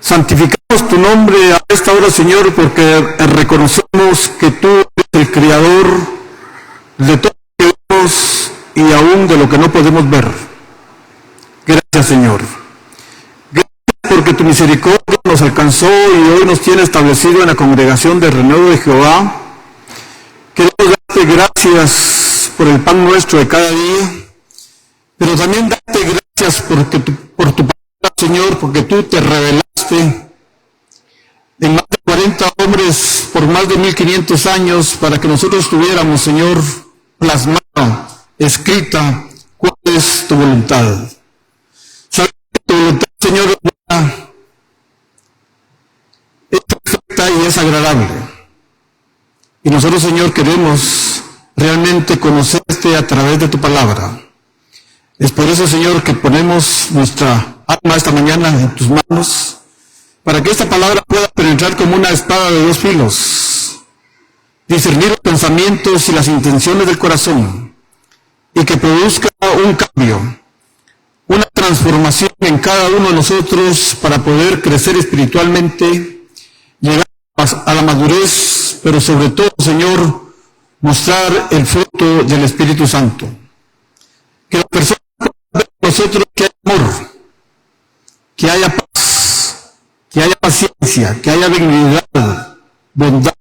Santificamos tu nombre a esta hora, Señor, porque reconocemos que tú eres el Creador de todo lo que vemos y aún de lo que no podemos ver. Gracias, Señor. Gracias porque tu misericordia nos alcanzó y hoy nos tiene establecido en la congregación de Renuevo de Jehová. Queremos darte gracias por el pan nuestro de cada día, pero también darte gracias por tu palabra, Señor, porque tú te revelaste en más de 40 hombres por más de 1500 años para que nosotros tuviéramos, Señor, plasmada, escrita, cuál es tu voluntad. Sabes que tu voluntad, Señor, es perfecta y es agradable. Y nosotros, Señor, queremos realmente conocerte a través de tu palabra. Es por eso, Señor, que ponemos nuestra alma esta mañana en tus manos, para que esta palabra pueda penetrar como una espada de dos filos, discernir los pensamientos y las intenciones del corazón, y que produzca un cambio, una transformación en cada uno de nosotros para poder crecer espiritualmente, llegar a la madurez, pero sobre todo, Señor, mostrar el fruto del Espíritu Santo. Que la persona vea en nosotros que hay amor, que haya paz, que haya paciencia, que haya benignidad, bondad,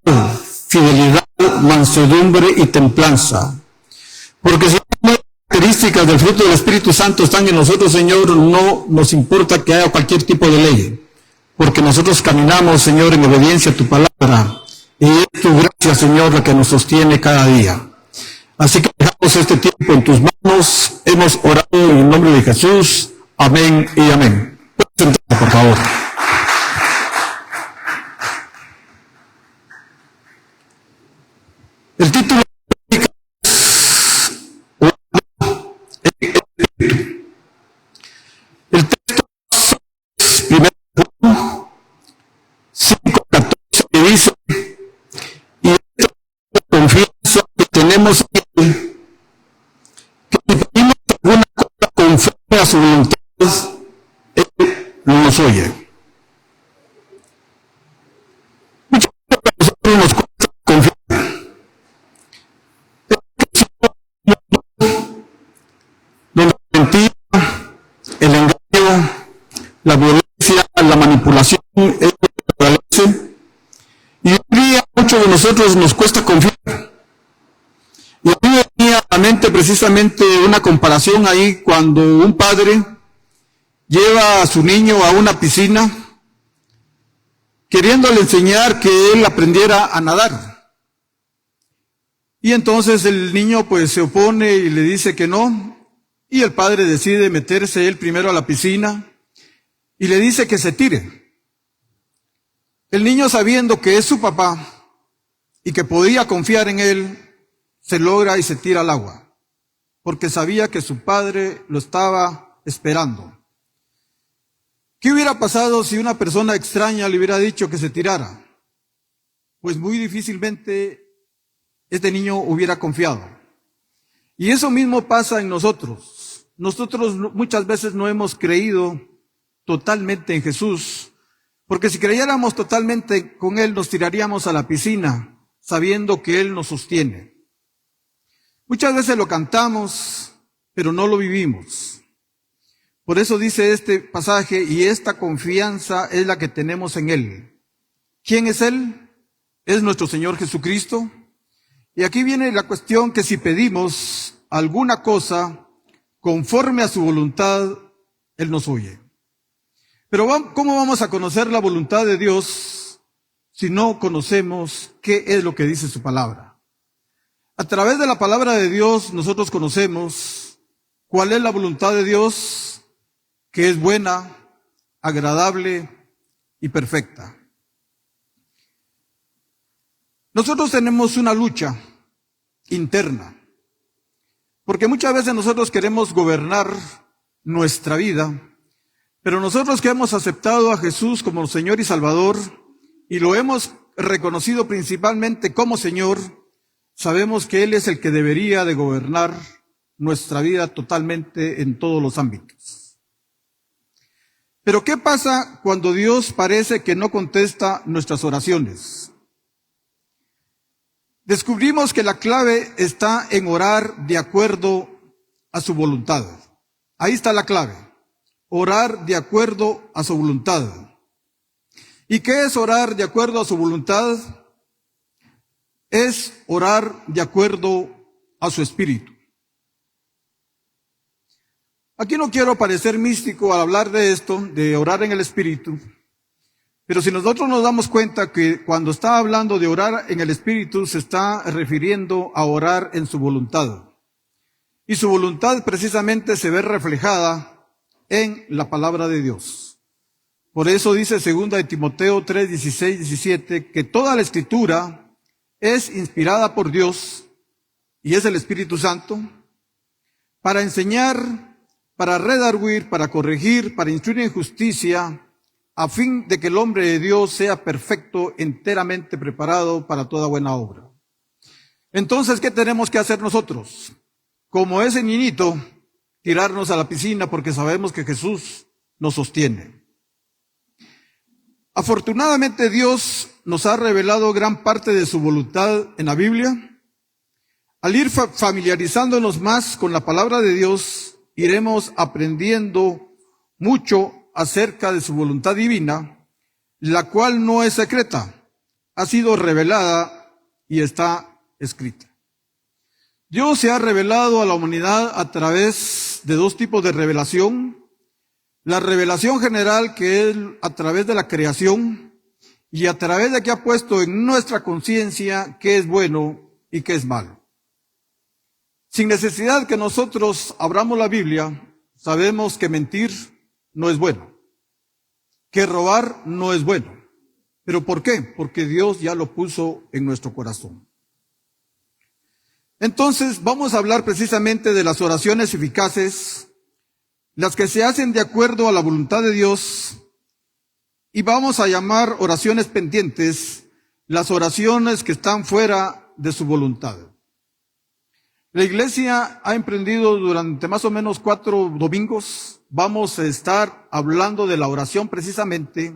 fidelidad, mansedumbre y templanza. Porque si las características del fruto del Espíritu Santo están en nosotros, Señor, no nos importa que haya cualquier tipo de ley, porque nosotros caminamos, Señor, en obediencia a tu palabra, y es tu gracia, Señor, la que nos sostiene cada día. Así que dejamos este tiempo en tus manos. Hemos orado en el nombre de Jesús. Amén y amén. Pueden sentarse, por favor. El título es el texto es 1 Juan 5:14, que dice: y esta confianza que tenemos en Él, que si pedimos alguna cosa conforme a su voluntad, Él nos oye. Muchas veces a nosotros nos cuesta confiar. Donde la mentira, el engaño, la violencia, la manipulación es lo que prevalece. Y hoy día a muchos de nosotros nos cuesta confiar. Y a mí me venía a la mente precisamente una comparación ahí cuando un padre lleva a su niño a una piscina queriéndole enseñar que él aprendiera a nadar. Y entonces el niño pues se opone y le dice que no, y el padre decide meterse él primero a la piscina y le dice que se tire. El niño, sabiendo que es su papá y que podía confiar en él, se logra y se tira al agua, porque sabía que su padre lo estaba esperando. ¿Qué hubiera pasado si una persona extraña le hubiera dicho que se tirara? Pues muy difícilmente este niño hubiera confiado. Y eso mismo pasa en nosotros. Nosotros muchas veces no hemos creído totalmente en Jesús, porque si creyéramos totalmente con Él, nos tiraríamos a la piscina, sabiendo que Él nos sostiene. Muchas veces lo cantamos, pero no lo vivimos. Por eso dice este pasaje: y esta confianza es la que tenemos en Él. ¿Quién es Él? Es nuestro Señor Jesucristo. Y aquí viene la cuestión, que si pedimos alguna cosa conforme a su voluntad, Él nos oye. Pero ¿cómo vamos a conocer la voluntad de Dios si no conocemos qué es lo que dice su palabra? A través de la palabra de Dios nosotros conocemos cuál es la voluntad de Dios, que es buena, agradable y perfecta. Nosotros tenemos una lucha interna, porque muchas veces nosotros queremos gobernar nuestra vida, pero nosotros que hemos aceptado a Jesús como Señor y Salvador, y lo hemos reconocido principalmente como Señor, sabemos que Él es el que debería de gobernar nuestra vida totalmente en todos los ámbitos. Pero ¿qué pasa cuando Dios parece que no contesta nuestras oraciones? Descubrimos que la clave está en orar de acuerdo a su voluntad. Ahí está la clave. Orar de acuerdo a su voluntad. ¿Y qué es orar de acuerdo a su voluntad? Es orar de acuerdo a su espíritu. Aquí no quiero parecer místico al hablar de esto, de orar en el espíritu, pero si nosotros nos damos cuenta que cuando está hablando de orar en el espíritu, se está refiriendo a orar en su voluntad. Y su voluntad precisamente se ve reflejada en la palabra de Dios. Por eso dice 2 de Timoteo 3, 16, 17, que toda la escritura es inspirada por Dios, y es el Espíritu Santo, para enseñar, para redarguir, para corregir, para instruir en justicia, a fin de que el hombre de Dios sea perfecto, enteramente preparado para toda buena obra. Entonces, ¿qué tenemos que hacer nosotros? Como ese niñito, tirarnos a la piscina porque sabemos que Jesús nos sostiene. Afortunadamente Dios nos ha revelado gran parte de su voluntad en la Biblia. Al ir familiarizándonos más con la palabra de Dios, iremos aprendiendo mucho acerca de su voluntad divina, la cual no es secreta, ha sido revelada y está escrita. Dios se ha revelado a la humanidad a través de dos tipos de revelación. La revelación general, que es a través de la creación, y a través de que ha puesto en nuestra conciencia qué es bueno y qué es malo. Sin necesidad que nosotros abramos la Biblia, sabemos que mentir no es bueno, que robar no es bueno. ¿Pero por qué? Porque Dios ya lo puso en nuestro corazón. Entonces, vamos a hablar precisamente de las oraciones eficaces, las que se hacen de acuerdo a la voluntad de Dios, y vamos a llamar oraciones pendientes las oraciones que están fuera de su voluntad. La iglesia ha emprendido durante más o menos 4 domingos, vamos a estar hablando de la oración precisamente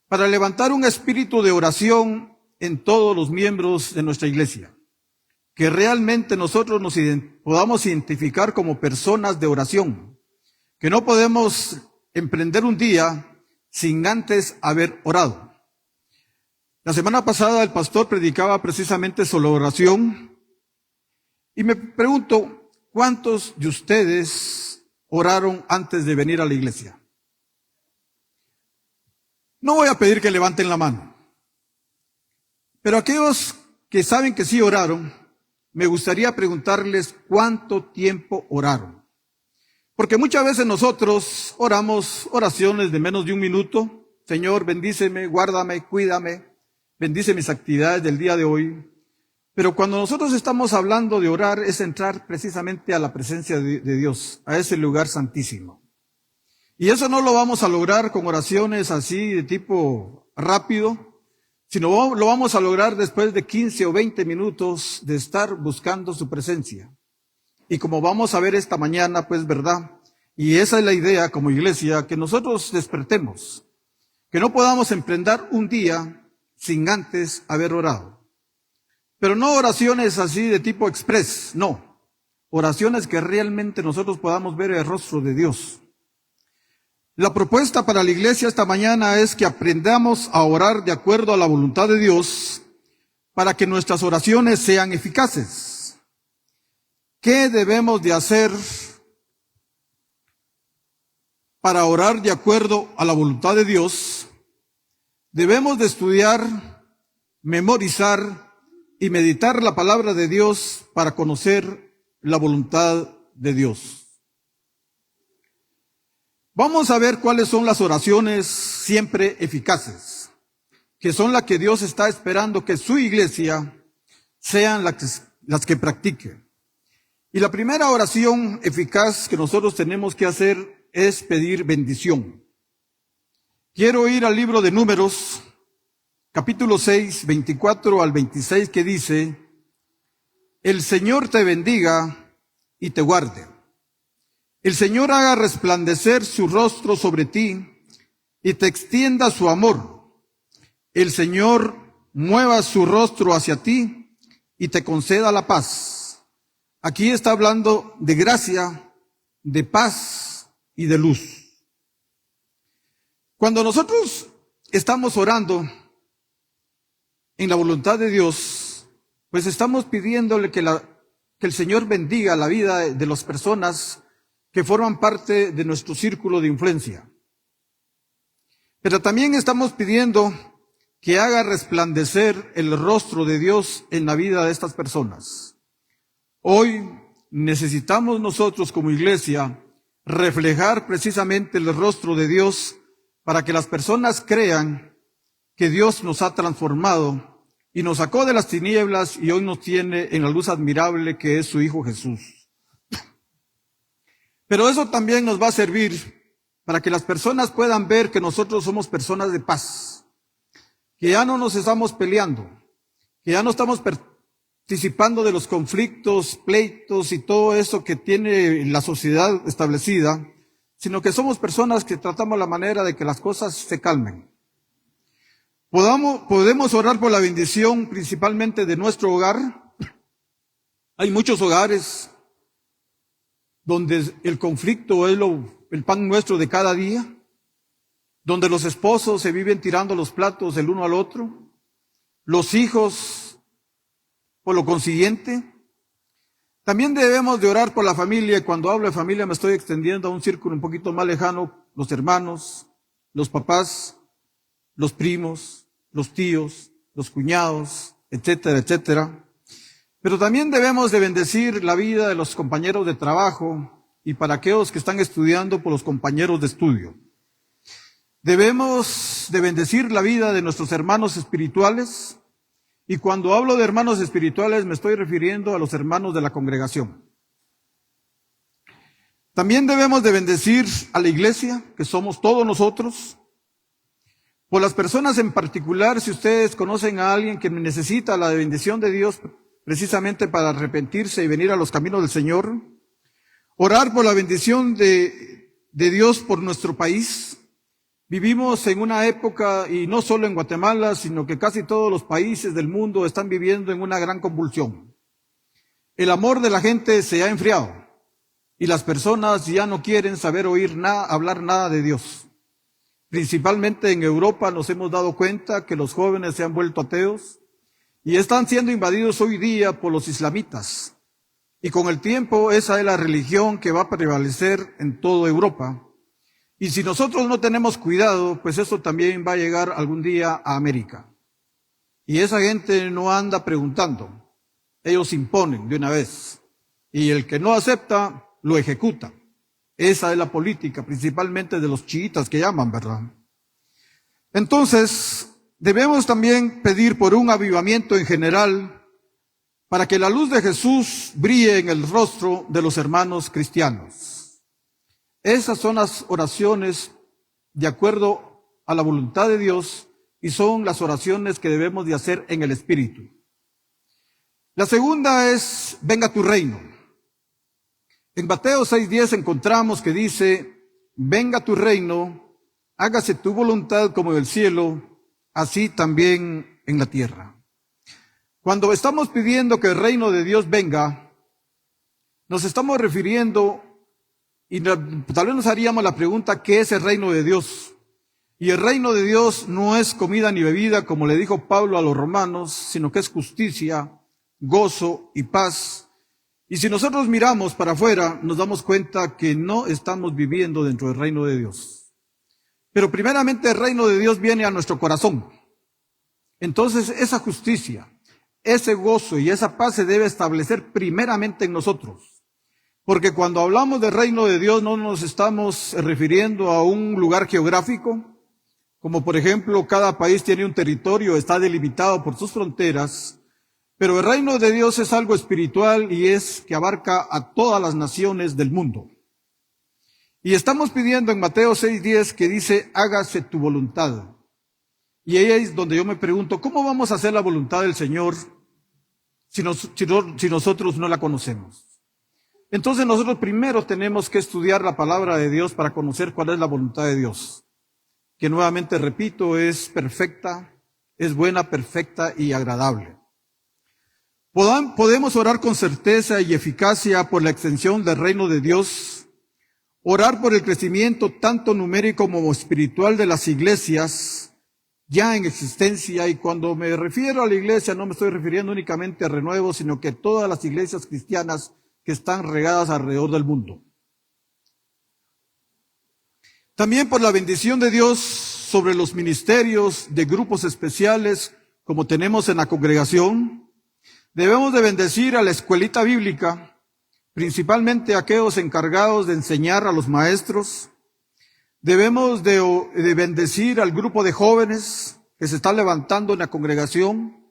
para levantar un espíritu de oración en todos los miembros de nuestra iglesia, que realmente nosotros nos podamos identificar como personas de oración, que no podemos emprender un día sin antes haber orado. La semana pasada el pastor predicaba precisamente sobre oración y me pregunto, ¿cuántos de ustedes oraron antes de venir a la iglesia? No voy a pedir que levanten la mano, pero aquellos que saben que sí oraron, me gustaría preguntarles cuánto tiempo oraron. Porque muchas veces nosotros oramos oraciones de menos de 1 minuto. Señor, bendíceme, guárdame, cuídame, bendice mis actividades del día de hoy. Pero cuando nosotros estamos hablando de orar, es entrar precisamente a la presencia de Dios, a ese lugar santísimo. Y eso no lo vamos a lograr con oraciones así de tipo rápido, sino lo vamos a lograr después de 15 o 20 minutos de estar buscando su presencia. Y como vamos a ver esta mañana, pues verdad, y esa es la idea como iglesia, que nosotros despertemos, que no podamos emprender un día sin antes haber orado. Pero no oraciones así de tipo express, no. Oraciones que realmente nosotros podamos ver el rostro de Dios. La propuesta para la iglesia esta mañana es que aprendamos a orar de acuerdo a la voluntad de Dios para que nuestras oraciones sean eficaces. ¿Qué debemos de hacer para orar de acuerdo a la voluntad de Dios? Debemos de estudiar, memorizar y meditar la palabra de Dios para conocer la voluntad de Dios. Vamos a ver cuáles son las oraciones siempre eficaces, que son las que Dios está esperando que su iglesia sean las que practique. Y la primera oración eficaz que nosotros tenemos que hacer es pedir bendición. Quiero ir al libro de Números, capítulo 6, 24 al 26, que dice: el Señor te bendiga y te guarde. El Señor haga resplandecer su rostro sobre ti y te extienda su amor. El Señor mueva su rostro hacia ti y te conceda la paz. Aquí está hablando de gracia, de paz y de luz. Cuando nosotros estamos orando en la voluntad de Dios, pues estamos pidiéndole que el Señor bendiga la vida de las personas que forman parte de nuestro círculo de influencia. Pero también estamos pidiendo que haga resplandecer el rostro de Dios en la vida de estas personas. Hoy necesitamos nosotros como iglesia reflejar precisamente el rostro de Dios para que las personas crean que Dios nos ha transformado y nos sacó de las tinieblas y hoy nos tiene en la luz admirable que es su Hijo Jesús. Pero eso también nos va a servir para que las personas puedan ver que nosotros somos personas de paz, que ya no nos estamos peleando, que ya no estamos participando de los conflictos, pleitos y todo eso que tiene la sociedad establecida, sino que somos personas que tratamos la manera de que las cosas se calmen. Podemos orar por la bendición principalmente de nuestro hogar. Hay muchos hogares donde el conflicto es el pan nuestro de cada día, donde los esposos se viven tirando los platos el uno al otro, los hijos, por lo consiguiente. También debemos de orar por la familia, y cuando hablo de familia me estoy extendiendo a un círculo un poquito más lejano, los hermanos, los papás, los primos, los tíos, los cuñados, etcétera, etcétera. Pero también debemos de bendecir la vida de los compañeros de trabajo y para aquellos que están estudiando por los compañeros de estudio. Debemos de bendecir la vida de nuestros hermanos espirituales, y cuando hablo de hermanos espirituales me estoy refiriendo a los hermanos de la congregación. También debemos de bendecir a la iglesia, que somos todos nosotros. Por las personas en particular, si ustedes conocen a alguien que necesita la bendición de Dios precisamente para arrepentirse y venir a los caminos del Señor, orar por la bendición de Dios por nuestro país. Vivimos en una época, y no solo en Guatemala, sino que casi todos los países del mundo están viviendo en una gran convulsión. El amor de la gente se ha enfriado y las personas ya no quieren saber hablar nada de Dios. Principalmente en Europa nos hemos dado cuenta que los jóvenes se han vuelto ateos y están siendo invadidos hoy día por los islamitas. Y con el tiempo esa es la religión que va a prevalecer en toda Europa. Y si nosotros no tenemos cuidado, pues eso también va a llegar algún día a América. Y esa gente no anda preguntando, ellos imponen de una vez. Y el que no acepta, lo ejecuta. Esa es la política, principalmente de los chiitas que llaman, ¿verdad? Entonces, debemos también pedir por un avivamiento en general, para que la luz de Jesús brille en el rostro de los hermanos cristianos. Esas son las oraciones de acuerdo a la voluntad de Dios y son las oraciones que debemos de hacer en el Espíritu. La segunda es, venga tu reino. En Mateo 6:10 encontramos que dice, venga tu reino, hágase tu voluntad como en el cielo, así también en la tierra. Cuando estamos pidiendo que el reino de Dios venga, nos estamos refiriendo, y tal vez nos haríamos la pregunta, ¿qué es el reino de Dios? Y el reino de Dios no es comida ni bebida, como le dijo Pablo a los romanos, sino que es justicia, gozo y paz. Y si nosotros miramos para afuera, nos damos cuenta que no estamos viviendo dentro del reino de Dios. Pero primeramente el reino de Dios viene a nuestro corazón. Entonces esa justicia, ese gozo y esa paz se debe establecer primeramente en nosotros. Porque cuando hablamos del reino de Dios no nos estamos refiriendo a un lugar geográfico, como por ejemplo cada país tiene un territorio, está delimitado por sus fronteras, pero el reino de Dios es algo espiritual y es que abarca a todas las naciones del mundo. Y estamos pidiendo en Mateo 6:10 que dice, hágase tu voluntad. Y ahí es donde yo me pregunto, ¿cómo vamos a hacer la voluntad del Señor si nosotros no la conocemos? Entonces nosotros primero tenemos que estudiar la palabra de Dios para conocer cuál es la voluntad de Dios. que nuevamente repito, es perfecta, es buena, perfecta y agradable. Podemos orar con certeza y eficacia por la extensión del reino de Dios, orar por el crecimiento tanto numérico como espiritual de las iglesias ya en existencia, y cuando me refiero a la iglesia no me estoy refiriendo únicamente a Renuevo, sino que todas las iglesias cristianas que están regadas alrededor del mundo. También por la bendición de Dios sobre los ministerios de grupos especiales como tenemos en la congregación. Debemos de bendecir a la escuelita bíblica, principalmente a aquellos encargados de enseñar a los maestros. Debemos de bendecir al grupo de jóvenes que se está levantando en la congregación.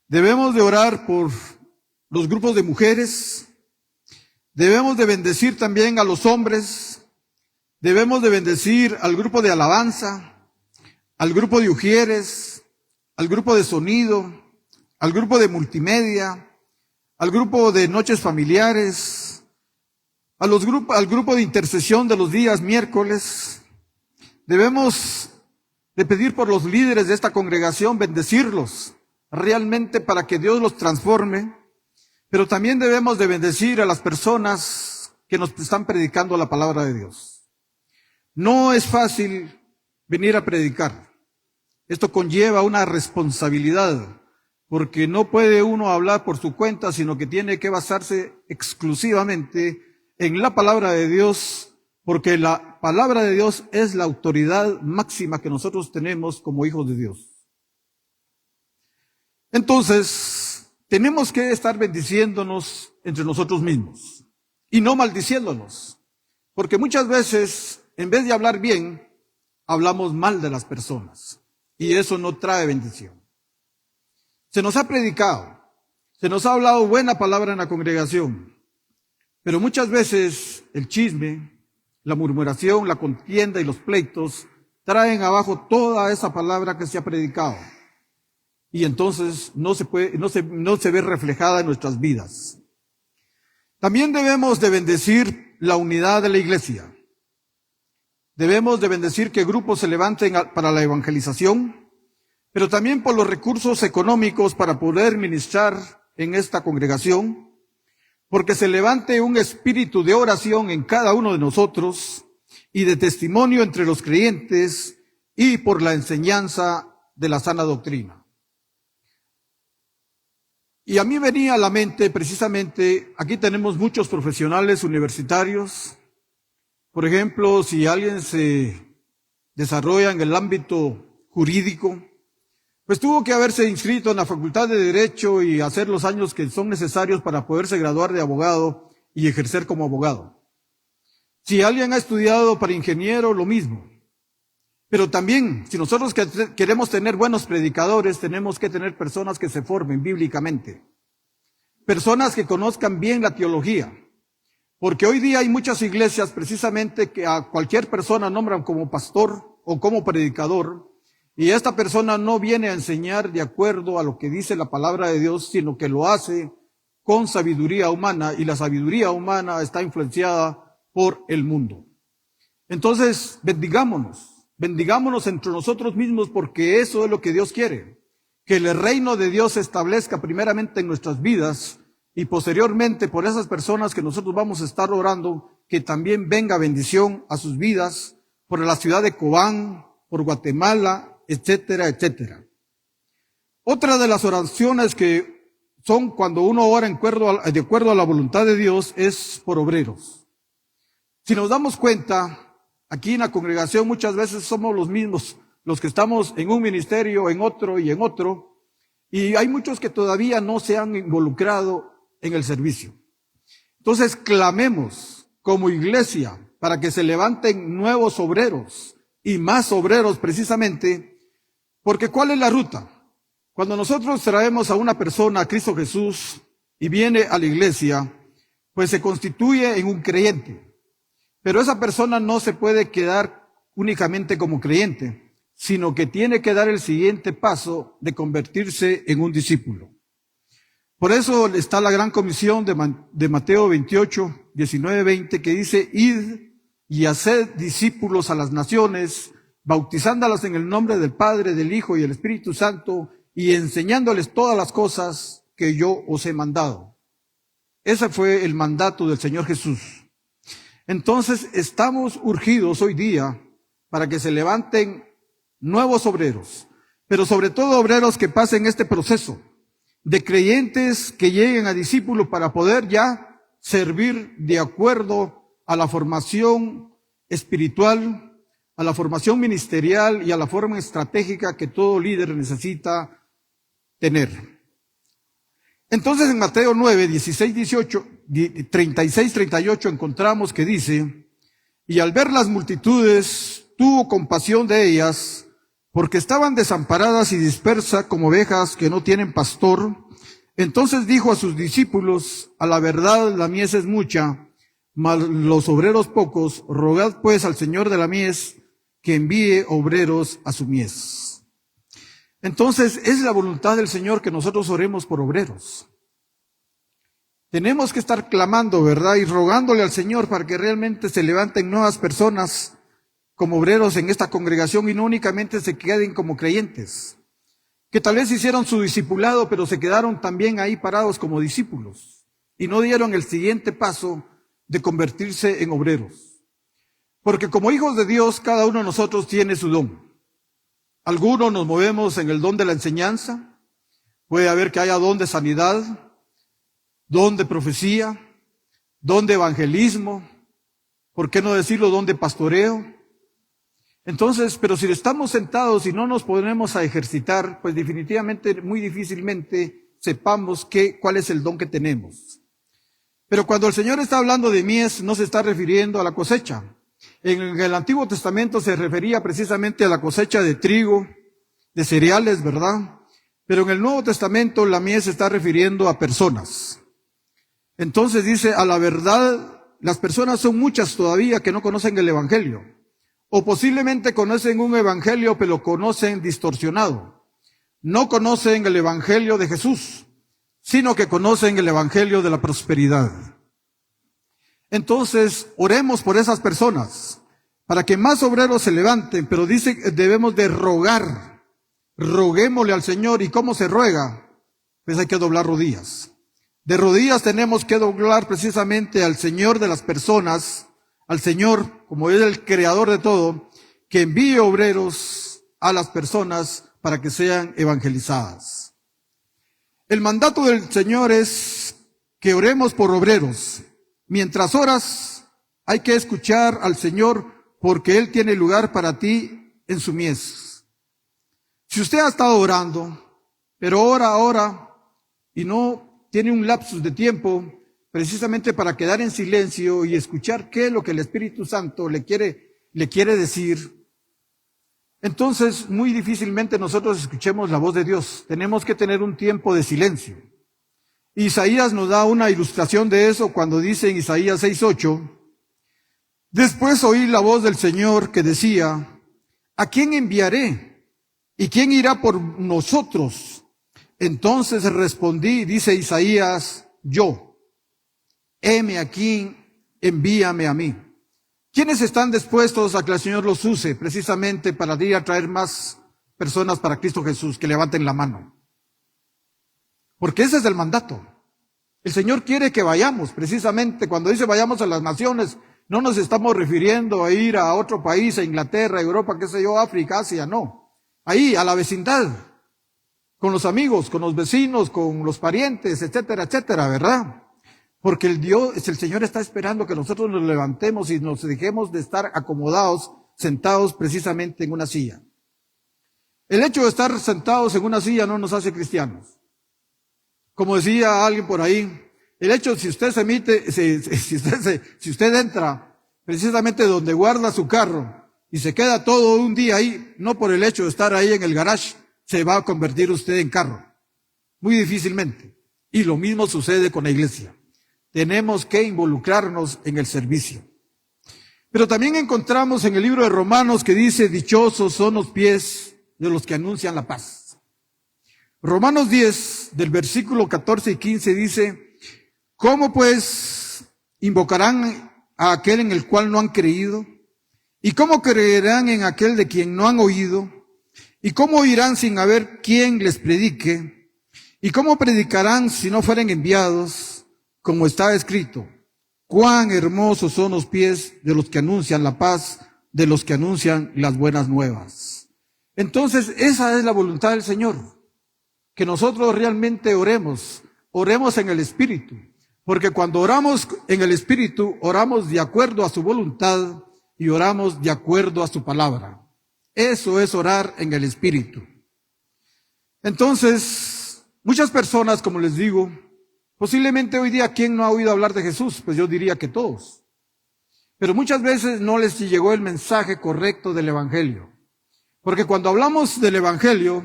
Debemos de orar por los grupos de mujeres. Debemos de bendecir también a los hombres. Debemos de bendecir al grupo de alabanza, al grupo de ujieres, al grupo de sonido, al grupo de multimedia, al grupo de noches familiares, al grupo de intercesión de los días miércoles. Debemos de pedir por los líderes de esta congregación, bendecirlos realmente para que Dios los transforme, pero también debemos de bendecir a las personas que nos están predicando la palabra de Dios. No es fácil venir a predicar. Esto conlleva una responsabilidad, porque no puede uno hablar por su cuenta, sino que tiene que basarse exclusivamente en la palabra de Dios, porque la palabra de Dios es la autoridad máxima que nosotros tenemos como hijos de Dios. Entonces, tenemos que estar bendiciéndonos entre nosotros mismos y no maldiciéndonos, porque muchas veces, en vez de hablar bien, hablamos mal de las personas, y eso no trae bendición. Se nos ha predicado, se nos ha hablado buena palabra en la congregación, pero muchas veces el chisme, la murmuración, la contienda y los pleitos traen abajo toda esa palabra que se ha predicado, y entonces no se ve reflejada en nuestras vidas. También debemos de bendecir la unidad de la iglesia. Debemos de bendecir que grupos se levanten para la evangelización, pero también por los recursos económicos para poder ministrar en esta congregación, porque se levante un espíritu de oración en cada uno de nosotros y de testimonio entre los creyentes y por la enseñanza de la sana doctrina. Y a mí venía a la mente precisamente, aquí tenemos muchos profesionales universitarios. Por ejemplo, si alguien se desarrolla en el ámbito jurídico, pues tuvo que haberse inscrito en la Facultad de Derecho y hacer los años que son necesarios para poderse graduar de abogado y ejercer como abogado. Si alguien ha estudiado para ingeniero, lo mismo. Pero también, si nosotros queremos tener buenos predicadores, tenemos que tener personas que se formen bíblicamente, personas que conozcan bien la teología. Porque hoy día hay muchas iglesias precisamente que a cualquier persona nombran como pastor o como predicador, y esta persona no viene a enseñar de acuerdo a lo que dice la palabra de Dios, sino que lo hace con sabiduría humana, y la sabiduría humana está influenciada por el mundo. Entonces, bendigámonos entre nosotros mismos, porque eso es lo que Dios quiere, que el reino de Dios se establezca primeramente en nuestras vidas, y posteriormente por esas personas que nosotros vamos a estar orando, que también venga bendición a sus vidas, por la ciudad de Cobán, por Guatemala, etcétera, etcétera. Otra de las oraciones que son cuando uno ora de acuerdo a la voluntad de Dios es por obreros. Si nos damos cuenta, aquí en la congregación muchas veces somos los mismos, los que estamos en un ministerio, en otro y en otro, y hay muchos que todavía no se han involucrado en el servicio. Entonces clamemos como iglesia para que se levanten nuevos obreros y más obreros precisamente, porque ¿cuál es la ruta? Cuando nosotros traemos a una persona a Cristo Jesús y viene a la iglesia, pues se constituye en un creyente. Pero esa persona no se puede quedar únicamente como creyente, sino que tiene que dar el siguiente paso de convertirse en un discípulo. Por eso está la gran comisión de Mateo 28, 19, 20, que dice: id y haced discípulos a las naciones, bautizándolas en el nombre del Padre, del Hijo y del Espíritu Santo, y enseñándoles todas las cosas que yo os he mandado. Ese fue el mandato del Señor Jesús. Entonces estamos urgidos hoy día para que se levanten nuevos obreros, pero sobre todo obreros que pasen este proceso de creyentes que lleguen a discípulos para poder ya servir de acuerdo a la formación espiritual, a la formación ministerial y a la forma estratégica que todo líder necesita tener. Entonces en Mateo 9, 16, 18, 36, 38 encontramos que dice: y al ver las multitudes, tuvo compasión de ellas, porque estaban desamparadas y dispersas como ovejas que no tienen pastor. Entonces dijo a sus discípulos: a la verdad la mies es mucha, mas los obreros pocos. Rogad pues al Señor de la mies que envíe obreros a su mies. Entonces es la voluntad del Señor que nosotros oremos por obreros. Tenemos que estar clamando, ¿verdad? Y rogándole al Señor para que realmente se levanten nuevas personas como obreros en esta congregación y no únicamente se queden como creyentes, que tal vez hicieron su discipulado, pero se quedaron también ahí parados como discípulos y no dieron el siguiente paso de convertirse en obreros. Porque como hijos de Dios, cada uno de nosotros tiene su don. Algunos nos movemos en el don de la enseñanza, puede haber que haya don de sanidad, don de profecía, don de evangelismo, ¿por qué no decirlo don de pastoreo? Entonces, pero si estamos sentados y no nos ponemos a ejercitar, pues definitivamente, muy difícilmente sepamos cuál es el don que tenemos. Pero cuando el Señor está hablando de mies, no se está refiriendo a la cosecha. En el Antiguo Testamento se refería precisamente a la cosecha de trigo, de cereales, ¿verdad? Pero en el Nuevo Testamento la mies se está refiriendo a personas. Entonces dice: a la verdad, las personas son muchas todavía que no conocen el Evangelio. O posiblemente conocen un evangelio, pero lo conocen distorsionado. No conocen el evangelio de Jesús, sino que conocen el evangelio de la prosperidad. Entonces, oremos por esas personas, para que más obreros se levanten, pero dice que debemos de rogar. Roguémosle al Señor. ¿Y cómo se ruega? Pues hay que doblar rodillas. De rodillas tenemos que doblar precisamente al Señor de las personas, al Señor, como es el creador de todo, que envíe obreros a las personas para que sean evangelizadas. El mandato del Señor es que oremos por obreros. Mientras oras, hay que escuchar al Señor, porque Él tiene lugar para ti en su mies. Si usted ha estado orando, pero ora, y no tiene un lapsus de tiempo, precisamente para quedar en silencio y escuchar qué es lo que el Espíritu Santo le quiere decir, entonces muy difícilmente nosotros escuchemos la voz de Dios. Tenemos que tener un tiempo de silencio. Isaías nos da una ilustración de eso cuando dice en Isaías 6:8: después oí la voz del Señor que decía: ¿a quién enviaré? ¿Y quién irá por nosotros? Entonces respondí, dice Isaías, yo. Heme aquí, envíame a mí. ¿Quiénes están dispuestos a que el Señor los use precisamente para ir a traer más personas para Cristo Jesús? Que levanten la mano. Porque ese es el mandato. El Señor quiere que vayamos, precisamente cuando dice vayamos a las naciones, no nos estamos refiriendo a ir a otro país, a Inglaterra, a Europa, qué sé yo, África, Asia, no. Ahí, a la vecindad, con los amigos, con los vecinos, con los parientes, etcétera, etcétera, ¿verdad? Porque el Señor está esperando que nosotros nos levantemos y nos dejemos de estar acomodados, sentados precisamente en una silla. El hecho de estar sentados en una silla no nos hace cristianos. Como decía alguien por ahí, el hecho, si usted si usted entra precisamente donde guarda su carro y se queda todo un día ahí, no por el hecho de estar ahí en el garage, se va a convertir usted en carro. Muy difícilmente. Y lo mismo sucede con la iglesia. Tenemos que involucrarnos en el servicio. Pero también encontramos en el libro de Romanos que dice: dichosos son los pies de los que anuncian la paz. Romanos 10, del versículo 14 y 15 dice: ¿cómo pues invocarán a aquel en el cual no han creído? ¿Y cómo creerán en aquel de quien no han oído? ¿Y cómo oirán sin haber quien les predique? ¿Y cómo predicarán si no fueren enviados? Como está escrito, cuán hermosos son los pies de los que anuncian la paz, de los que anuncian las buenas nuevas. Entonces, esa es la voluntad del Señor, que nosotros realmente oremos en el Espíritu, porque cuando oramos en el Espíritu, oramos de acuerdo a su voluntad y oramos de acuerdo a su palabra. Eso es orar en el Espíritu. Entonces, muchas personas, como les digo, posiblemente hoy día, ¿quién no ha oído hablar de Jesús? Pues yo diría que todos. Pero muchas veces no les llegó el mensaje correcto del Evangelio. Porque cuando hablamos del Evangelio,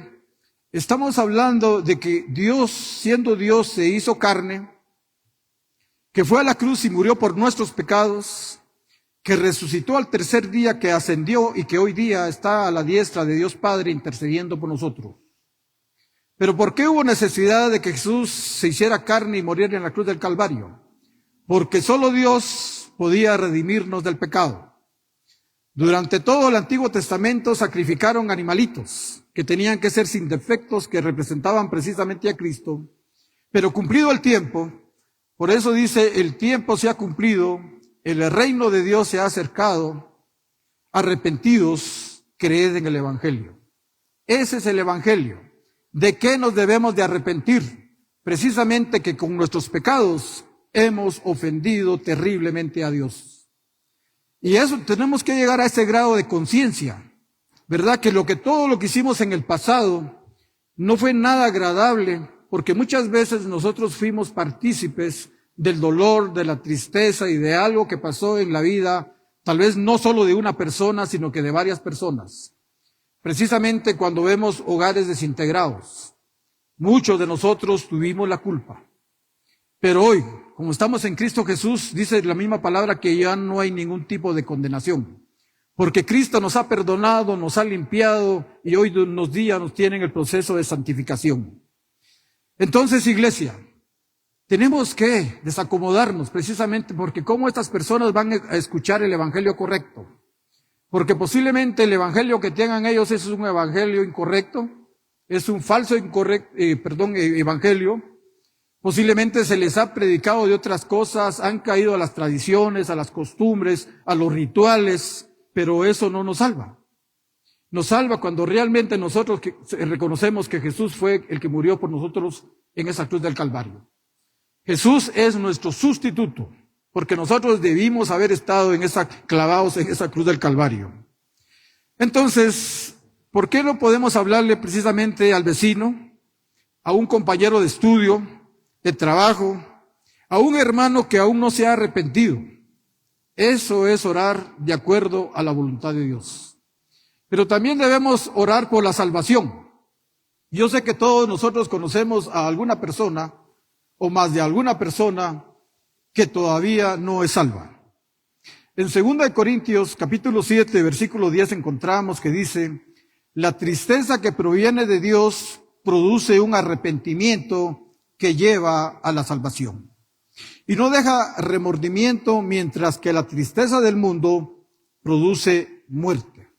estamos hablando de que Dios, siendo Dios, se hizo carne, que fue a la cruz y murió por nuestros pecados, que resucitó al tercer día, que ascendió y que hoy día está a la diestra de Dios Padre intercediendo por nosotros. Pero ¿por qué hubo necesidad de que Jesús se hiciera carne y muriera en la cruz del Calvario? Porque solo Dios podía redimirnos del pecado. Durante todo el Antiguo Testamento sacrificaron animalitos que tenían que ser sin defectos, que representaban precisamente a Cristo. Pero cumplido el tiempo, por eso dice, el tiempo se ha cumplido, el reino de Dios se ha acercado, arrepentidos, creed en el Evangelio. Ese es el Evangelio. ¿De qué nos debemos de arrepentir? Precisamente que con nuestros pecados hemos ofendido terriblemente a Dios. Y eso tenemos que llegar a ese grado de conciencia, ¿verdad? Que todo lo que hicimos en el pasado no fue nada agradable, porque muchas veces nosotros fuimos partícipes del dolor, de la tristeza y de algo que pasó en la vida, tal vez no solo de una persona, sino que de varias personas. Precisamente cuando vemos hogares desintegrados, muchos de nosotros tuvimos la culpa. Pero hoy, como estamos en Cristo Jesús, dice la misma palabra que ya no hay ningún tipo de condenación. Porque Cristo nos ha perdonado, nos ha limpiado y hoy nos tiene en el proceso de santificación. Entonces, iglesia, tenemos que desacomodarnos precisamente porque cómo estas personas van a escuchar el evangelio correcto. Porque posiblemente el evangelio que tengan ellos es un evangelio incorrecto, es un falso evangelio. Posiblemente se les ha predicado de otras cosas, han caído a las tradiciones, a las costumbres, a los rituales, pero eso no nos salva. Nos salva cuando realmente nosotros reconocemos que Jesús fue el que murió por nosotros en esa cruz del Calvario. Jesús es nuestro sustituto, porque nosotros debimos haber estado clavados en esa cruz del Calvario. Entonces, ¿por qué no podemos hablarle precisamente al vecino, a un compañero de estudio, de trabajo, a un hermano que aún no se ha arrepentido? Eso es orar de acuerdo a la voluntad de Dios. Pero también debemos orar por la salvación. Yo sé que todos nosotros conocemos a alguna persona, o más de alguna persona, que todavía no es salva. En 2 Corintios capítulo 7, versículo 10 encontramos que dice, la tristeza que proviene de Dios produce un arrepentimiento que lleva a la salvación. Y no deja remordimiento, mientras que la tristeza del mundo produce muerte.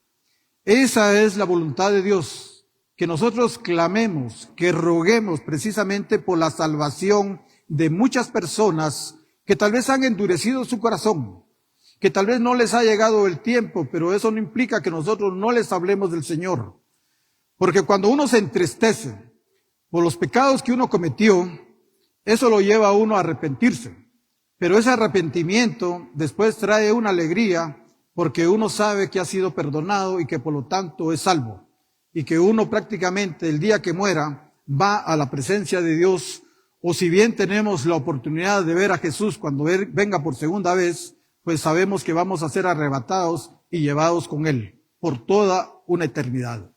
Esa es la voluntad de Dios, que nosotros clamemos, que roguemos precisamente por la salvación de muchas personas que tal vez han endurecido su corazón, que tal vez no les ha llegado el tiempo, pero eso no implica que nosotros no les hablemos del Señor. Porque cuando uno se entristece por los pecados que uno cometió, eso lo lleva a uno a arrepentirse. Pero ese arrepentimiento después trae una alegría porque uno sabe que ha sido perdonado y que por lo tanto es salvo. Y que uno prácticamente el día que muera va a la presencia de Dios, o si bien tenemos la oportunidad de ver a Jesús cuando venga por segunda vez, pues sabemos que vamos a ser arrebatados y llevados con Él por toda una eternidad.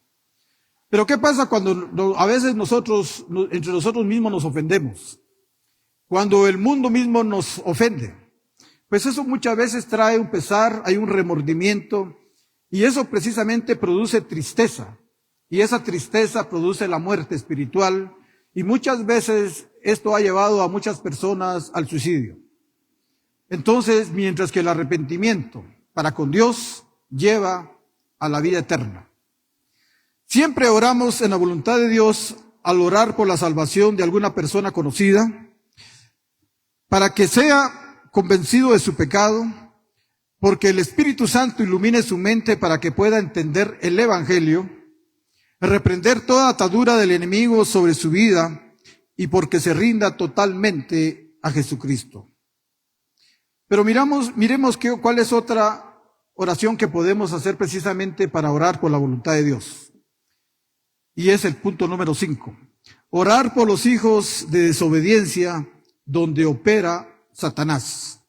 Pero ¿qué pasa cuando a veces entre nosotros mismos nos ofendemos? Cuando el mundo mismo nos ofende. Pues eso muchas veces trae un pesar, hay un remordimiento, y eso precisamente produce tristeza. Y esa tristeza produce la muerte espiritual, y muchas veces esto ha llevado a muchas personas al suicidio. Entonces, mientras que el arrepentimiento para con Dios lleva a la vida eterna. Siempre oramos en la voluntad de Dios al orar por la salvación de alguna persona conocida, para que sea convencido de su pecado, porque el Espíritu Santo ilumine su mente para que pueda entender el Evangelio, reprender toda atadura del enemigo sobre su vida y porque se rinda totalmente a Jesucristo. Pero miremos cuál es otra oración que podemos hacer precisamente para orar por la voluntad de Dios. Y es el punto número 5. Orar por los hijos de desobediencia donde opera Satanás.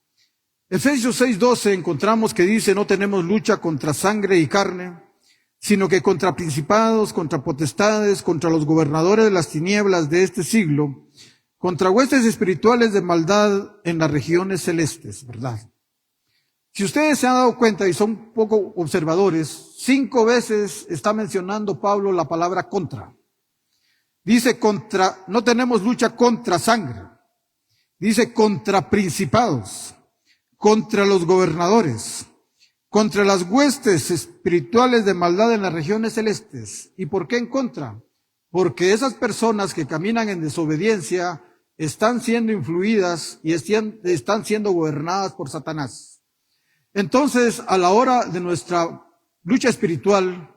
Efesios 6:12 encontramos que dice: no tenemos lucha contra sangre y carne, sino que contra principados, contra potestades, contra los gobernadores de las tinieblas de este siglo, contra huestes espirituales de maldad en las regiones celestes, ¿verdad? Si ustedes se han dado cuenta y son poco observadores, 5 veces está mencionando Pablo la palabra contra. Dice no tenemos lucha contra sangre. Dice contra principados, contra los gobernadores, contra las huestes espirituales de maldad en las regiones celestes. ¿Y por qué en contra? Porque esas personas que caminan en desobediencia están siendo influidas y están siendo gobernadas por Satanás. Entonces, a la hora de nuestra lucha espiritual,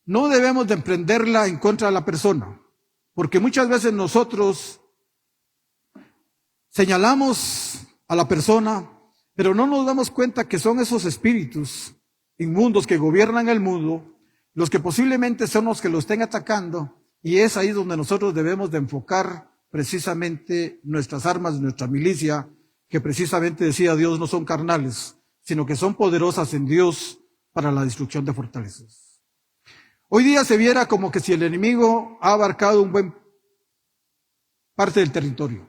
no debemos de emprenderla en contra de la persona, porque muchas veces nosotros señalamos a la persona, pero no nos damos cuenta que son esos espíritus inmundos que gobiernan el mundo, los que posiblemente son los que lo estén atacando, y es ahí donde nosotros debemos de enfocar precisamente nuestras armas, nuestra milicia, que precisamente decía Dios no son carnales, sino que son poderosas en Dios para la destrucción de fortalezas. Hoy día se viera como que si el enemigo ha abarcado un buen parte del territorio.